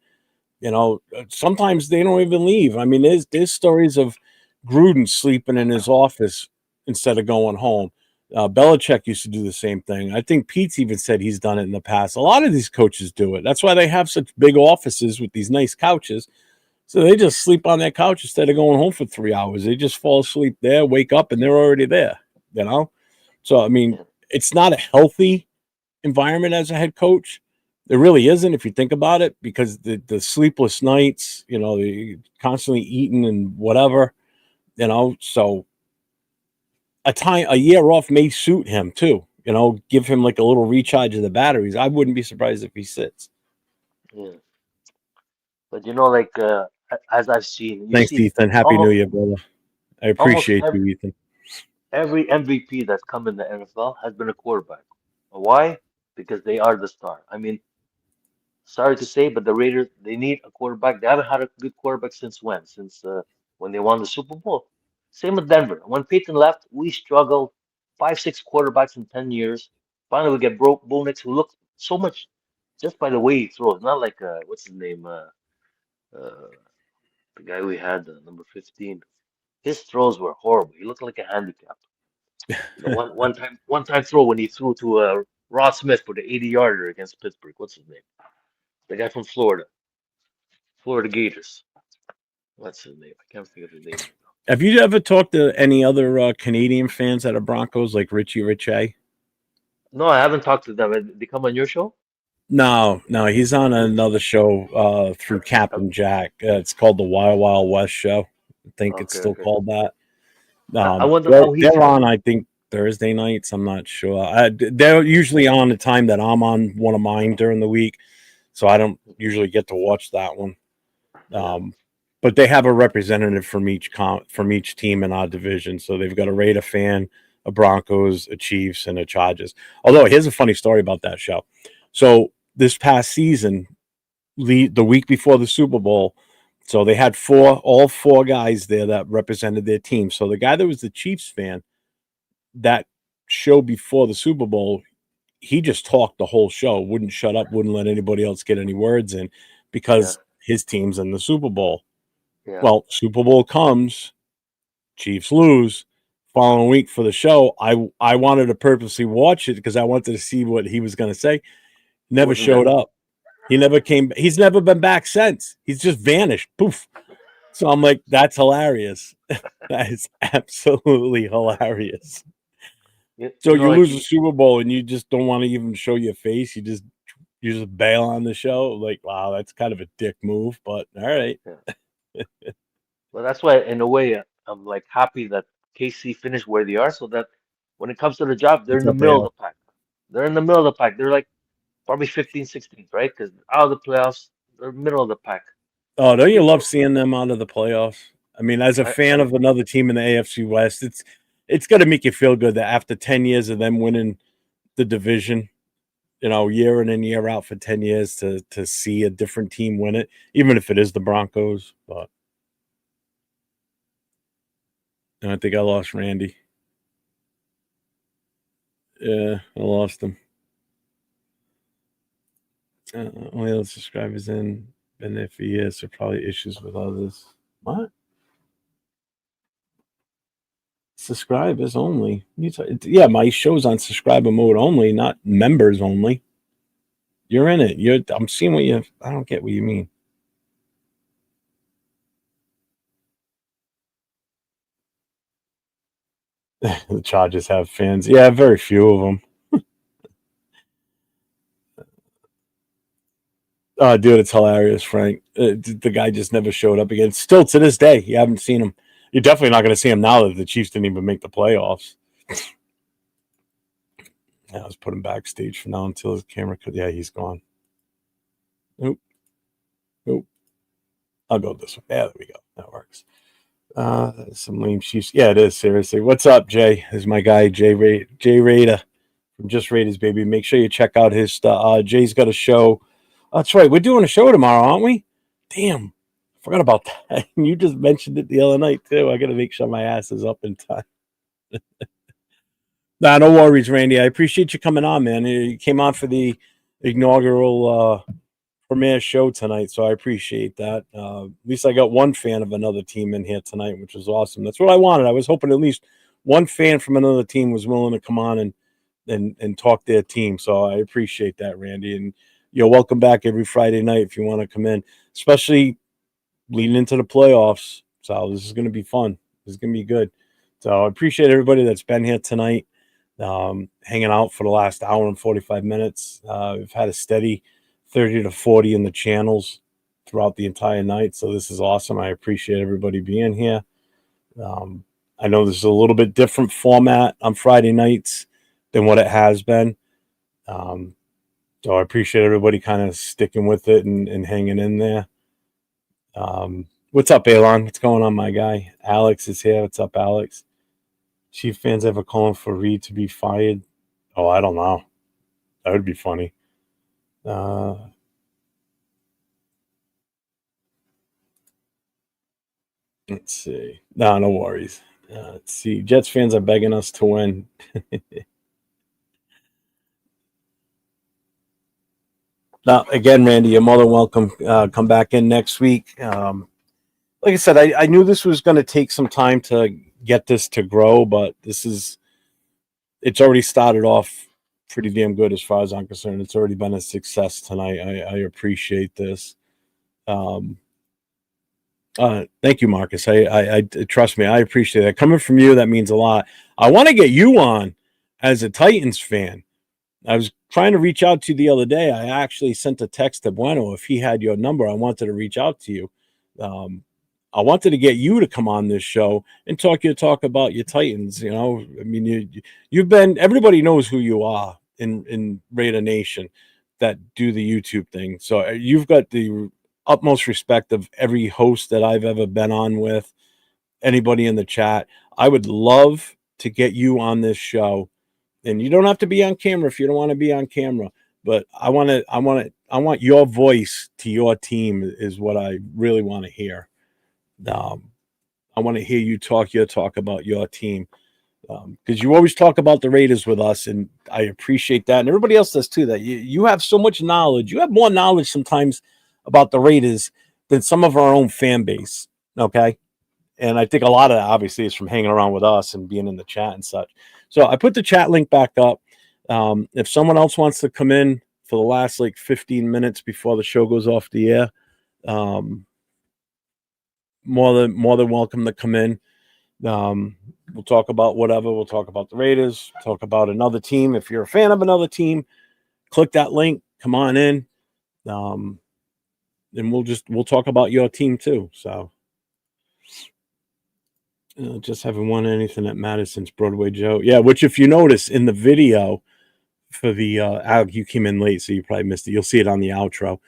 Sometimes they don't even leave. I mean, there's stories of Gruden sleeping in his office instead of going home. Belichick used to do the same thing. I think Pete's even said he's done it in the past. A lot of these coaches do it. That's why they have such big offices with these nice couches. So they just sleep on their couch instead of going home for 3 hours. They just fall asleep there, wake up, and they're already there. So I mean, it's not a healthy environment as a head coach. It really isn't if you think about it, because the sleepless nights, the constantly eating and whatever, so a year off may suit him too, give him like a little recharge of the batteries. I wouldn't be surprised if he sits. Yeah. But like as I've seen, Thanks, Ethan. Happy New Year, brother. I appreciate you, Ethan. Every MVP that's come in the NFL has been a quarterback. Why? Because they are the star. I mean, sorry to say, but the Raiders, they need a quarterback. They haven't had a good quarterback since when? Since when they won the Super Bowl. Same with Denver. When Peyton left, we struggled 5, 6 quarterbacks in 10 years. Finally, we get Bo Nix, who looks so much just by the way he throws. Not like, what's his name? The guy we had, number 15. His throws were horrible. He looked like a handicap. One time throw when he threw to Rod Smith for the 80-yarder against Pittsburgh. What's his name? The guy from Florida Gators. What's his name? I can't think of his name. Have you ever talked to any other Canadian fans that are Broncos, like Richie Richey? No, I haven't talked to them. Did they come on your show? No, he's on another show through Captain Jack. It's called the Wild Wild West Show. I think it's still called that. I wonder how they're on, I think, Thursday nights. I'm not sure. They're usually on the time that I'm on one of mine during the week, so I don't usually get to watch that one. But they have a representative from each team in our division. So they've got a Raider fan, a Broncos, a Chiefs, and a Chargers. Although here's a funny story about that show. So this past season, the week before the Super Bowl, so they had all four guys there that represented their team. So the guy that was the Chiefs fan, that show before the Super Bowl, he just talked the whole show, wouldn't shut up, wouldn't let anybody else get any words in because his team's in the Super Bowl. Yeah. Well, Super Bowl comes, Chiefs lose. Following week for the show, I wanted to purposely watch it because I wanted to see what he was going to say. Never showed up. He never came. He's never been back since. He's just vanished. Poof. So I'm like, that's hilarious. That is absolutely hilarious. So you lose the Super Bowl and you just don't want to even show your face. You just bail on the show. Like, wow, that's kind of a dick move, but all right. Yeah. Well, that's why, in a way, I'm like happy that KC finished where they are, so that when it comes to the job, they're in the middle of the pack. They're in the middle of the pack. They're like probably 15, 16th, right? Because out of the playoffs, they're middle of the pack. Oh, don't you love seeing them out of the playoffs? I mean, as a fan of another team in the AFC West, it's got to make you feel good that after 10 years of them winning the division, year in and year out for 10 years to see a different team win it, even if it is the Broncos. But I think I lost Randy. Yeah, I lost him. Only other subscribers been there for years, so probably issues with others. What? Subscribers only. Yeah, my show's on subscriber mode only, not members only. You're in it. I'm seeing what you. I don't get what you mean. The Chargers have fans. Yeah, very few of them. Oh, dude, it's hilarious, Frank. The guy just never showed up again. Still to this day, you haven't seen him. You're definitely not going to see him now that the Chiefs didn't even make the playoffs. Yeah, let's put him backstage for now until his camera could. Yeah, he's gone. Nope. I'll go this way. Yeah, there we go. That works. Some lame Chiefs. Yeah, it is, seriously. What's up, Jay? This is my guy, Jay Raider from Just Raiders, baby. Make sure you check out his stuff. Jay's got a show. That's right. We're doing a show tomorrow, aren't we? Damn. I forgot about that. You just mentioned it the other night, too. I got to make sure my ass is up in time. Nah, no worries, Randy. I appreciate you coming on, man. You came on for the inaugural premiere show tonight, so I appreciate that. At least I got one fan of another team in here tonight, which was awesome. That's what I wanted. I was hoping at least one fan from another team was willing to come on and talk their team. So I appreciate that, Randy. And you're welcome back every Friday night if you want to come in, especially leading into the playoffs. So this is going to be fun. This is going to be good. So I appreciate everybody that's been here tonight, hanging out for the last hour and 45 minutes. We've had a steady 30 to 40 in the channels throughout the entire night. So this is awesome. I appreciate everybody being here. I know this is a little bit different format on Friday nights than what it has been. So I appreciate everybody kind of sticking with it and hanging in there. What's up, Elon? What's going on, my guy? Alex is here. What's up, Alex? Chief fans ever calling for Reed to be fired? Oh, I don't know. That would be funny. Let's see. No worries. Let's see. Jets fans are begging us to win. Now, again, Randy, you're more than welcome. Come back in next week. Like I said, I knew this was going to take some time to get this to grow, but it's already started off pretty damn good as far as I'm concerned. It's already been a success tonight. I appreciate this. Thank you, Marcus. I trust me. I appreciate that. Coming from you, that means a lot. I want to get you on as a Titans fan. I was trying to reach out to you the other day. I actually sent a text to Bueno. If he had your number, I wanted to reach out to you. I wanted to get you to come on this show and talk about your Titans. I mean, you've been, everybody knows who you are in Raider Nation that do the YouTube thing. So you've got the utmost respect of every host that I've ever been on with, anybody in the chat. I would love to get you on this show, and you don't have to be on camera if you don't want to be on camera, but I want your voice to your team is what I really want to hear. I want to hear you talk about your team, because you always talk about the Raiders with us, and I appreciate that, and everybody else does too. That you have so much knowledge. You have more knowledge sometimes about the Raiders than some of our own fan base. Okay. And I think a lot of that obviously is from hanging around with us and being in the chat and such. So I put the chat link back up. If someone else wants to come in for the last 15 minutes before the show goes off the air, more than welcome to come in. We'll talk about whatever. We'll talk about the Raiders, talk about another team. If you're a fan of another team, click that link, come on in. And we'll talk about your team too. So just haven't won anything that matters since Broadway Joe. Yeah, which if you notice in the video for the you came in late, so you probably missed it. You'll see it on the outro.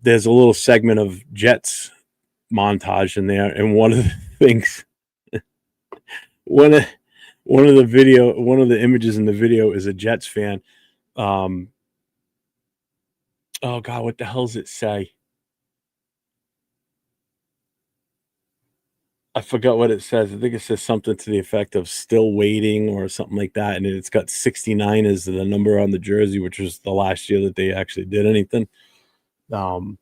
There's a little segment of Jets montage in there, and one of the one of one of the images in the video is a Jets fan. Oh God, what the hell does it say? I forgot what it says. I think it says something to the effect of "still waiting" or something like that, and it's got 69 as the number on the jersey, which was the last year that they actually did anything. But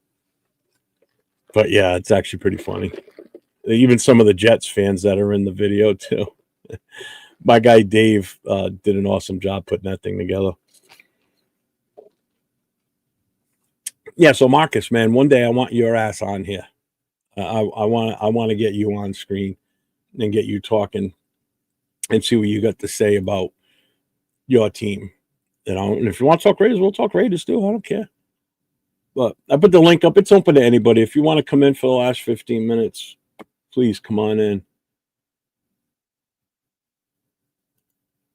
yeah, it's actually pretty funny. Even some of the Jets fans that are in the video too. My guy Dave did an awesome job putting that thing together. Yeah, so Marcus, man, one day I want your ass on here. I want to get you on screen and get you talking and see what you got to say about your team. You know, and if you want to talk Raiders, we'll talk Raiders too. I don't care. But I put the link up. It's open to anybody. If you want to come in for the last 15 minutes, please come on in.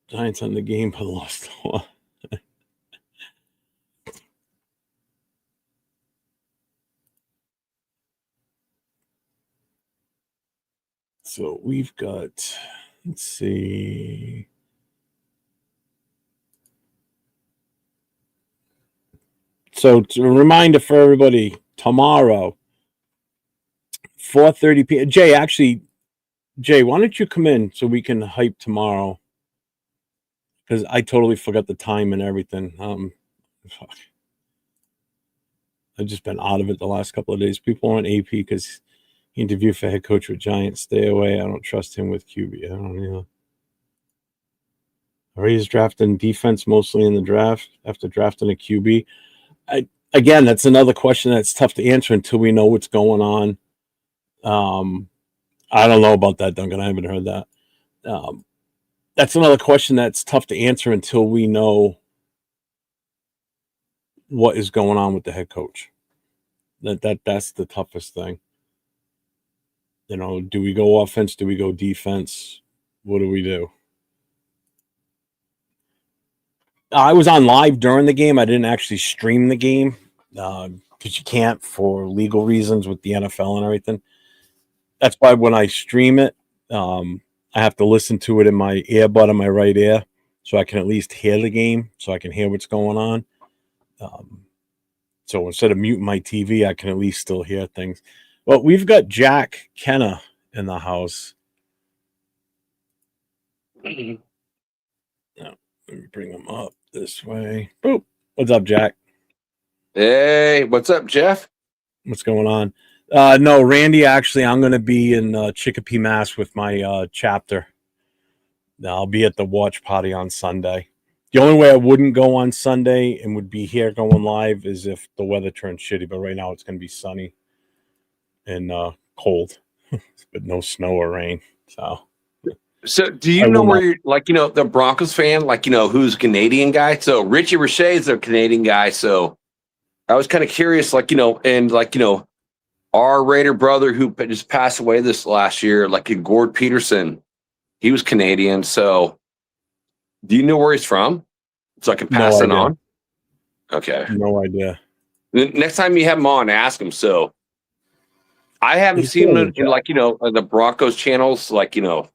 Giants on the game, but lost. So we've got, let's see. So to a reminder for everybody, tomorrow, 4:30 p.m. Jay, why don't you come in so we can hype tomorrow? Because I totally forgot the time and everything. I've just been out of it the last couple of days. People want AP because he interviewed for head coach with Giants. Stay away. I don't trust him with QB. I don't know. Raiders drafting defense mostly in the draft after drafting a QB. Again, that's another question that's tough to answer until we know what's going on. I don't know about that, Duncan. I haven't heard that. That's another question that's tough to answer until we know what is going on with the head coach. That's the toughest thing. You know, do we go offense? Do we go defense? What do we do? I was on live during the game. I didn't actually stream the game because you can't for legal reasons with the NFL and everything. That's why when I stream it, I have to listen to it in my earbud in my right ear so I can at least hear the game, so I can hear what's going on. So instead of muting my TV, I can at least still hear things. Well, we've got Jack Kenna in the house. Let me bring him up this way. Boop. What's up, Jack? Hey, what's up, Jeff? What's going on? No, Randy, actually, I'm going to be in Chicopee, Mass with my chapter. I'll be at the watch party on Sunday. The only way I wouldn't go on Sunday and would be here going live is if the weather turns shitty. But right now it's going to be sunny and cold, but no snow or rain. So do you know where you're, like, you know, the Broncos fan, like, you know, who's a Canadian guy? So Richie Richey is a Canadian guy. So I was kind of curious, like, you know, and like, you know, our Raider brother who just passed away this last year, like Gord Peterson, he was Canadian. So do you know where he's from? So I can pass it on. Okay. No idea. Next time you have him on, ask him. So I haven't seen him in, like, you know, the Broncos channels, like, you know,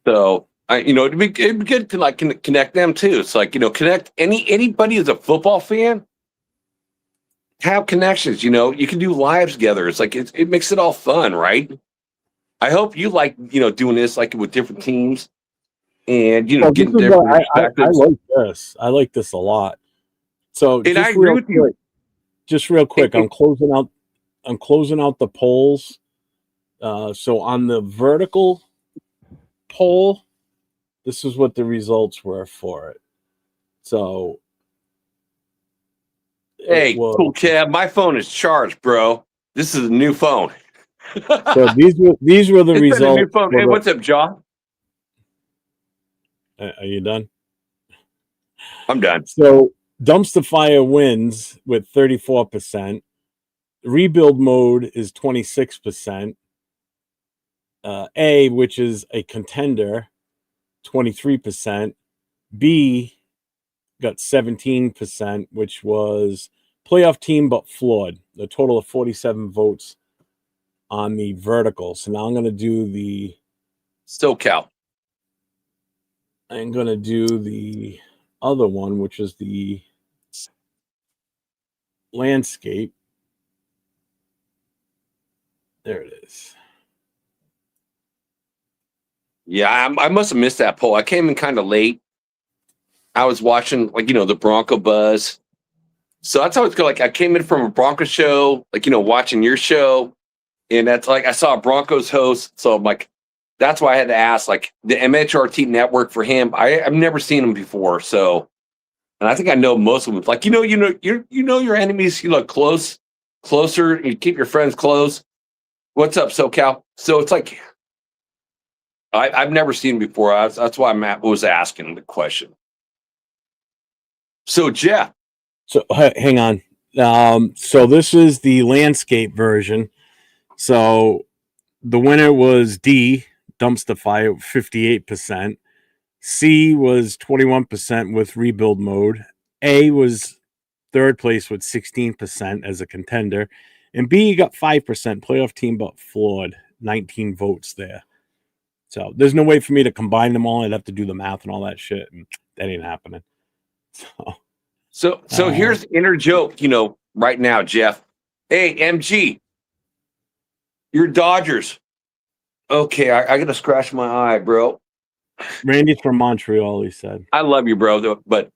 so you know, it'd be good to like connect them too. It's like, you know, connect anybody who's a football fan, have connections. You know, you can do lives together. It's like it makes it all fun, right? I hope you like, you know, doing this like with different teams and, you know, getting different perspectives. I like this. I like this a lot. So and I agree with you. Just real quick, I'm closing out the polls. So on the vertical poll, this is what the results were for it. So hey, cool Kev, my phone is charged, bro. This is a new phone. So these were the results. New phone. Hey, what's up, John? Are you done? I'm done. So Dumpster Fire wins with 34%. Rebuild mode is 26%. A, which is a contender, 23%. B got 17%, which was playoff team but flawed. A total of 47 votes on the vertical. So now I'm going to do the SoCal. I'm going to do the other one, which is the landscape. There it is. Yeah, I must have missed that poll. I came in kind of late. I was watching, like, the Bronco Buzz. So that's how it's going. Like, I came in from a Bronco show, like, watching your show. And that's like, I saw a Broncos host. So I'm like, that's why I had to ask, like, the MHRT network for him. I've never seen him before. So, and I think I know most of them. Like, you know your enemies, closer, you keep your friends close. What's up, SoCal? So it's like, I've never seen him before. That's why Matt was asking the question. So, Jeff. So hang on. So this is the landscape version. So the winner was D, Dumpster Fire, 58%. C was 21% with rebuild mode. A was third place with 16% as a contender. And B got 5%. Playoff team but flawed. 19 votes there. So there's no way for me to combine them all. I'd have to do the math and all that shit. And that ain't happening. So here's the inner joke, right now, Jeff. Hey, MG, you're Dodgers. Okay, I gotta scratch my eye, bro. Randy's from Montreal, he said. I love you, bro, but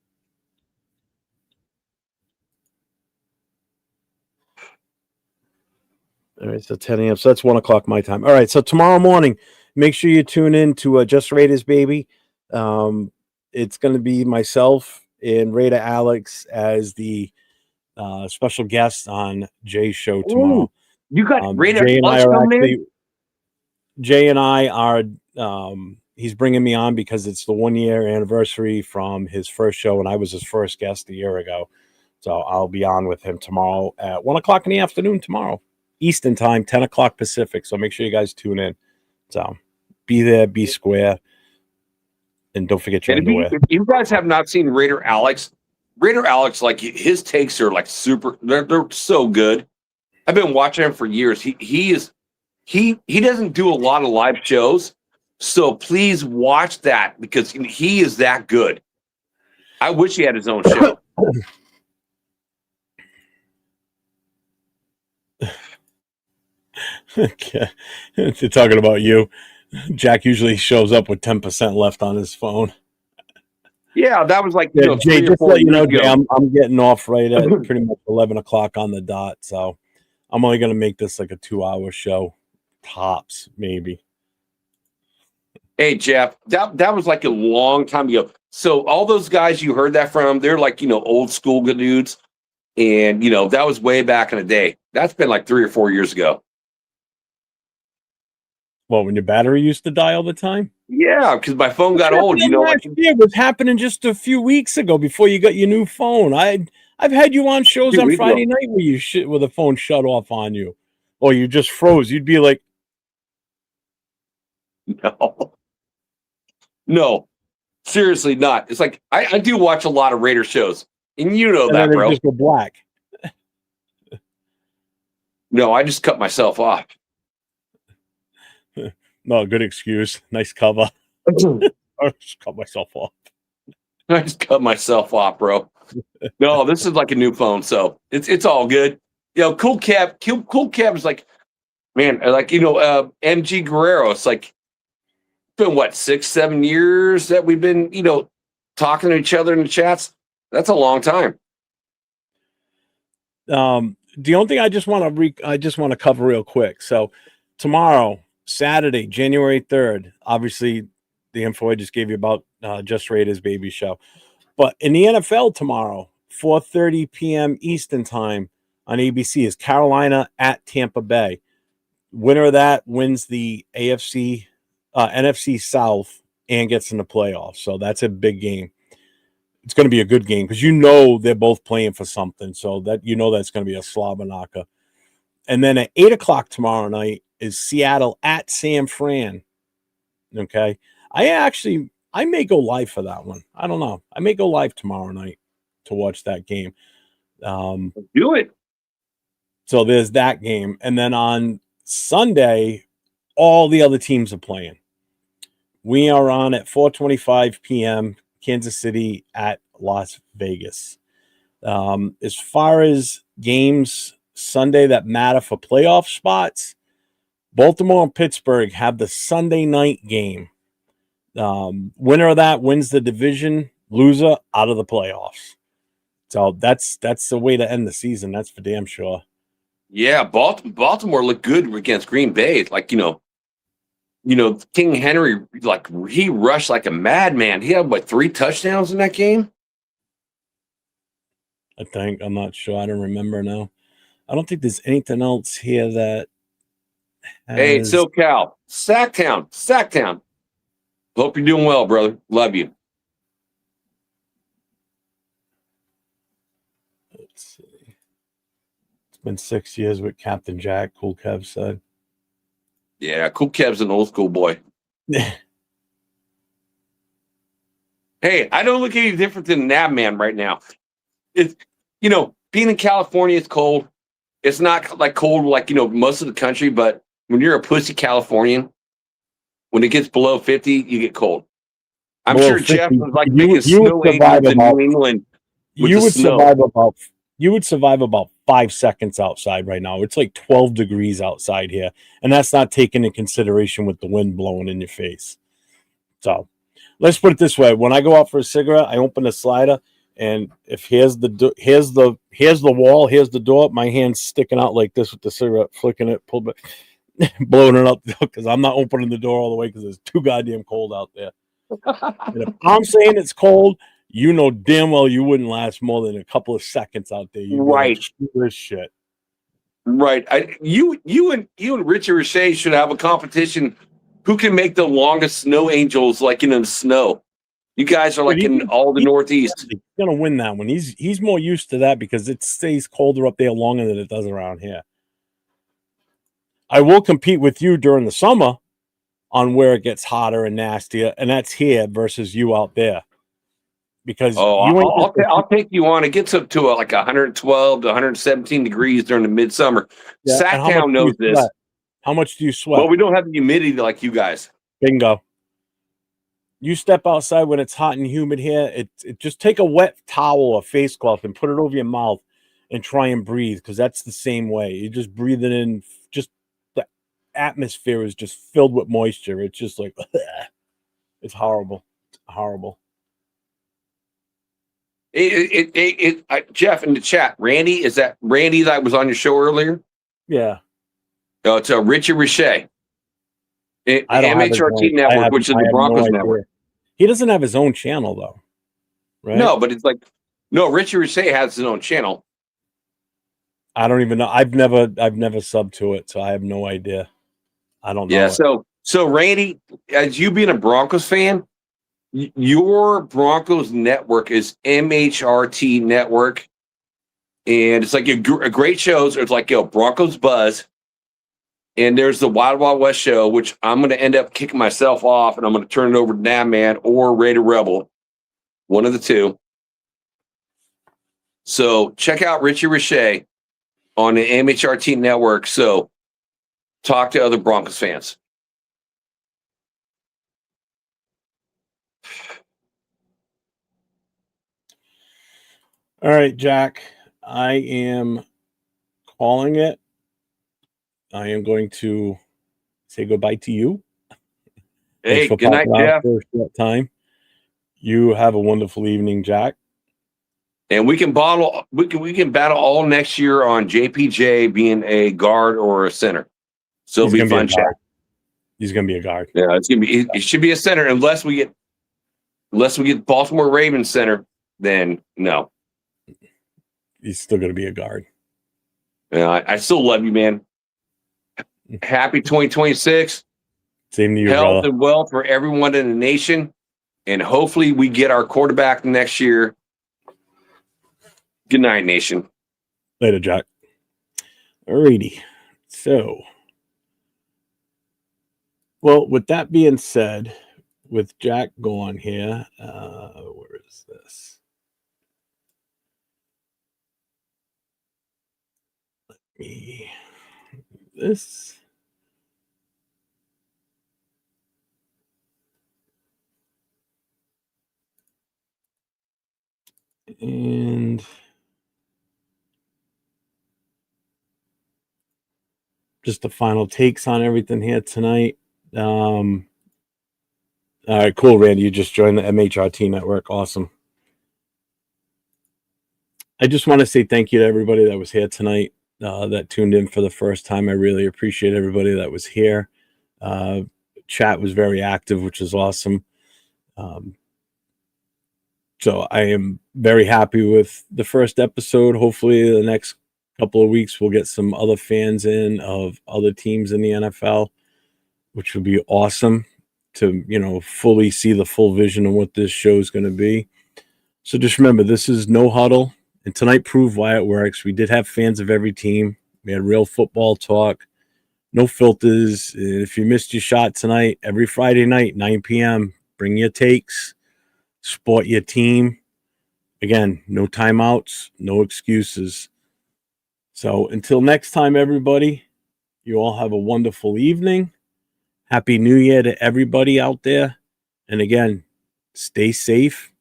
all right, so 10 a.m. So that's 1 o'clock my time. All right, so tomorrow morning, make sure you tune in to Just Raiders, baby. It's going to be myself and Raider Alex as the special guest on Jay's show tomorrow. Ooh, you got Raider Jay and I Alex are coming actually. in? Jay and I are. He's bringing me on because it's the 1 year anniversary from his first show, and I was his first guest a year ago. So I'll be on with him tomorrow at 1 o'clock in the afternoon tomorrow. Eastern time, 10 o'clock Pacific. So make sure you guys tune in. So be there, be square, and don't forget your underwear. If you guys have not seen Raider Alex, like, his takes are like super. They're so good. I've been watching him for years. He doesn't do a lot of live shows, so please watch that because he is that good. I wish he had his own show. Okay. They're talking about you. Jack usually shows up with 10% left on his phone. Yeah, that was like Yeah, Jay, 3 or just 4 let you years know, ago. Jay, I'm getting off right at pretty much 11 o'clock on the dot. So I'm only going to make this like a 2-hour show. Tops, maybe. Hey, Jeff, that was like a long time ago. So all those guys you heard that from, they're like, old school good dudes. And, that was way back in the day. That's been like 3 or 4 years ago. Well, when your battery used to die all the time? Yeah, because my phone got old. Last year was happening just a few weeks ago before you got your new phone. I've had you on shows on Friday night where the phone shut off on you, or you just froze. You'd be like, no, seriously, not. It's like I do watch a lot of Raider shows, and you know that, bro. Just go black. No, I just cut myself off. No, good excuse. Nice cover. I just cut myself off. I just cut myself off, bro. No, this is like a new phone, so it's all good. Cool Cab is like, man, like MG Guerrero. It's like been what 6-7 years that we've been talking to each other in the chats. That's a long time. The only thing I just want to cover real quick. So tomorrow, Saturday, January 3rd, obviously the info I just gave you about Just Raiders baby show. But in the NFL tomorrow, 4:30 p.m. Eastern time on ABC is Carolina at Tampa Bay. Winner of that wins the NFC South and gets in the playoffs. So that's a big game. It's going to be a good game because they're both playing for something. So that's going to be a slobber knocker. And then at 8 o'clock tomorrow night is Seattle at San Fran. Okay. I may go live for that one. I don't know. I may go live tomorrow night to watch that game. Do it. So there's that game. And then on Sunday, all the other teams are playing. We are on at 4:25 p.m. Kansas City at Las Vegas. As far as games Sunday that matter for playoff spots, Baltimore and Pittsburgh have the Sunday night game. Winner of that wins the division. Loser out of the playoffs. So that's the way to end the season. That's for damn sure. Yeah, Baltimore looked good against Green Bay. Like, King Henry, like he rushed like a madman. He had what, 3 touchdowns in that game? I think. I'm not sure. I don't remember now. I don't think there's anything else here that Hey, has... SoCal, Sacktown. Hope you're doing well, brother. Love you. Let's see. It's been 6 years with Captain Jack, Cool Kev said. Yeah, Cool Kev's an old school boy. Hey, I don't look any different than that man right now. It's, being in California, it's cold. It's not like cold like, most of the country, but when you're a pussy Californian, when it gets below 50, you get cold. I'm Below sure 50, Jeff was like you making would snow survive angels in about- New England with You the would snow. survive about 5 seconds outside right now. It's like 12 degrees outside here, and that's not taken into consideration with the wind blowing in your face. So let's put it this way: when I go out for a cigarette, I open the slider, and if here's the wall, here's the door, my hand's sticking out like this with the cigarette, flicking it, pulled back, blowing it up because I'm not opening the door all the way because it's too goddamn cold out there. And if I'm saying it's cold, you know damn well you wouldn't last more than a couple of seconds out there. You'd be Right. like, "Screw this shit." Right. You and Richie Richey should have a competition. Who can make the longest snow angels like in the snow? You guys are like But in all the Northeast. He's gonna win that one. He's more used to that because it stays colder up there longer than it does around here. I will compete with you during the summer on where it gets hotter and nastier, and that's here versus you out there. Because Oh, you ain't I'll take you on. It gets up to like 112 to 117 degrees during the midsummer. Yeah, and how much Sacktown do you knows this. sweat? How much do you sweat? Well, we don't have the humidity like you guys. Bingo. You step outside when it's hot and humid here, it just take a wet towel or face cloth and put it over your mouth and try and breathe, because that's the same way. You just breathe it in. Just the atmosphere is just filled with moisture. It's just like it's horrible. It's horrible. Jeff in the chat, Randy, is that Randy that was on your show earlier? Yeah. No, it's Richie Richey. I don't have his MHRT own- Network, I have- which is I the have Broncos no network. idea. He doesn't have his own channel though, right? No, but it's like Richie Richey has his own channel. I don't even know. I've never subbed to it, so I have no idea. I don't know. Yeah. it. So Randy, as you being a Broncos fan, your Broncos network is MHRT Network, and it's like a great show. So it's like Broncos Buzz, and there's the Wild Wild West show, which I'm going to end up kicking myself off, and I'm going to turn it over to Natman or Raider Rebel, one of the two. So check out Richie Richey on the MHRT Network. So talk to other Broncos fans. All right, Jack. I am calling it. I am going to say goodbye to you. Hey, Thanks for good night, popping on Jeff. for a short time. You have a wonderful evening, Jack. And we can battle all next year on JPJ being a guard or a center. So it'll be fun chat. He's gonna be a guard. Yeah, it's gonna be. It should be a center unless we get Baltimore Ravens center. Then no. He's still gonna be a guard. Yeah, I still love you, man. Happy 2026. Same to you, Health brother. and wealth for everyone in the nation, and hopefully we get our quarterback next year. Good night, nation. Later, Jack. Alrighty. So, well, with that being said, with Jack going here, where is this? Let me this. And just the final takes on everything here tonight. All right, cool, Randy. You just joined the MHRT network. Awesome. I just want to say thank you to everybody that was here tonight, that tuned in for the first time. I really appreciate everybody that was here. Chat was very active, which is awesome. So I am very happy with the first episode. Hopefully the next couple of weeks we'll get some other fans in of other teams in the NFL, which would be awesome to, fully see the full vision of what this show is going to be. So just remember, this is No Huddle, and tonight proved why it works. We did have fans of every team. We had real football talk, no filters. If you missed your shot tonight, every Friday night, 9 p.m., bring your takes, support your team. Again, no timeouts, no excuses. So until next time, everybody, you all have a wonderful evening. Happy New Year to everybody out there. And again, stay safe.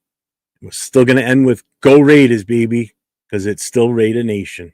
We're still going to end with Go Raiders, baby, because it's still Raider Nation.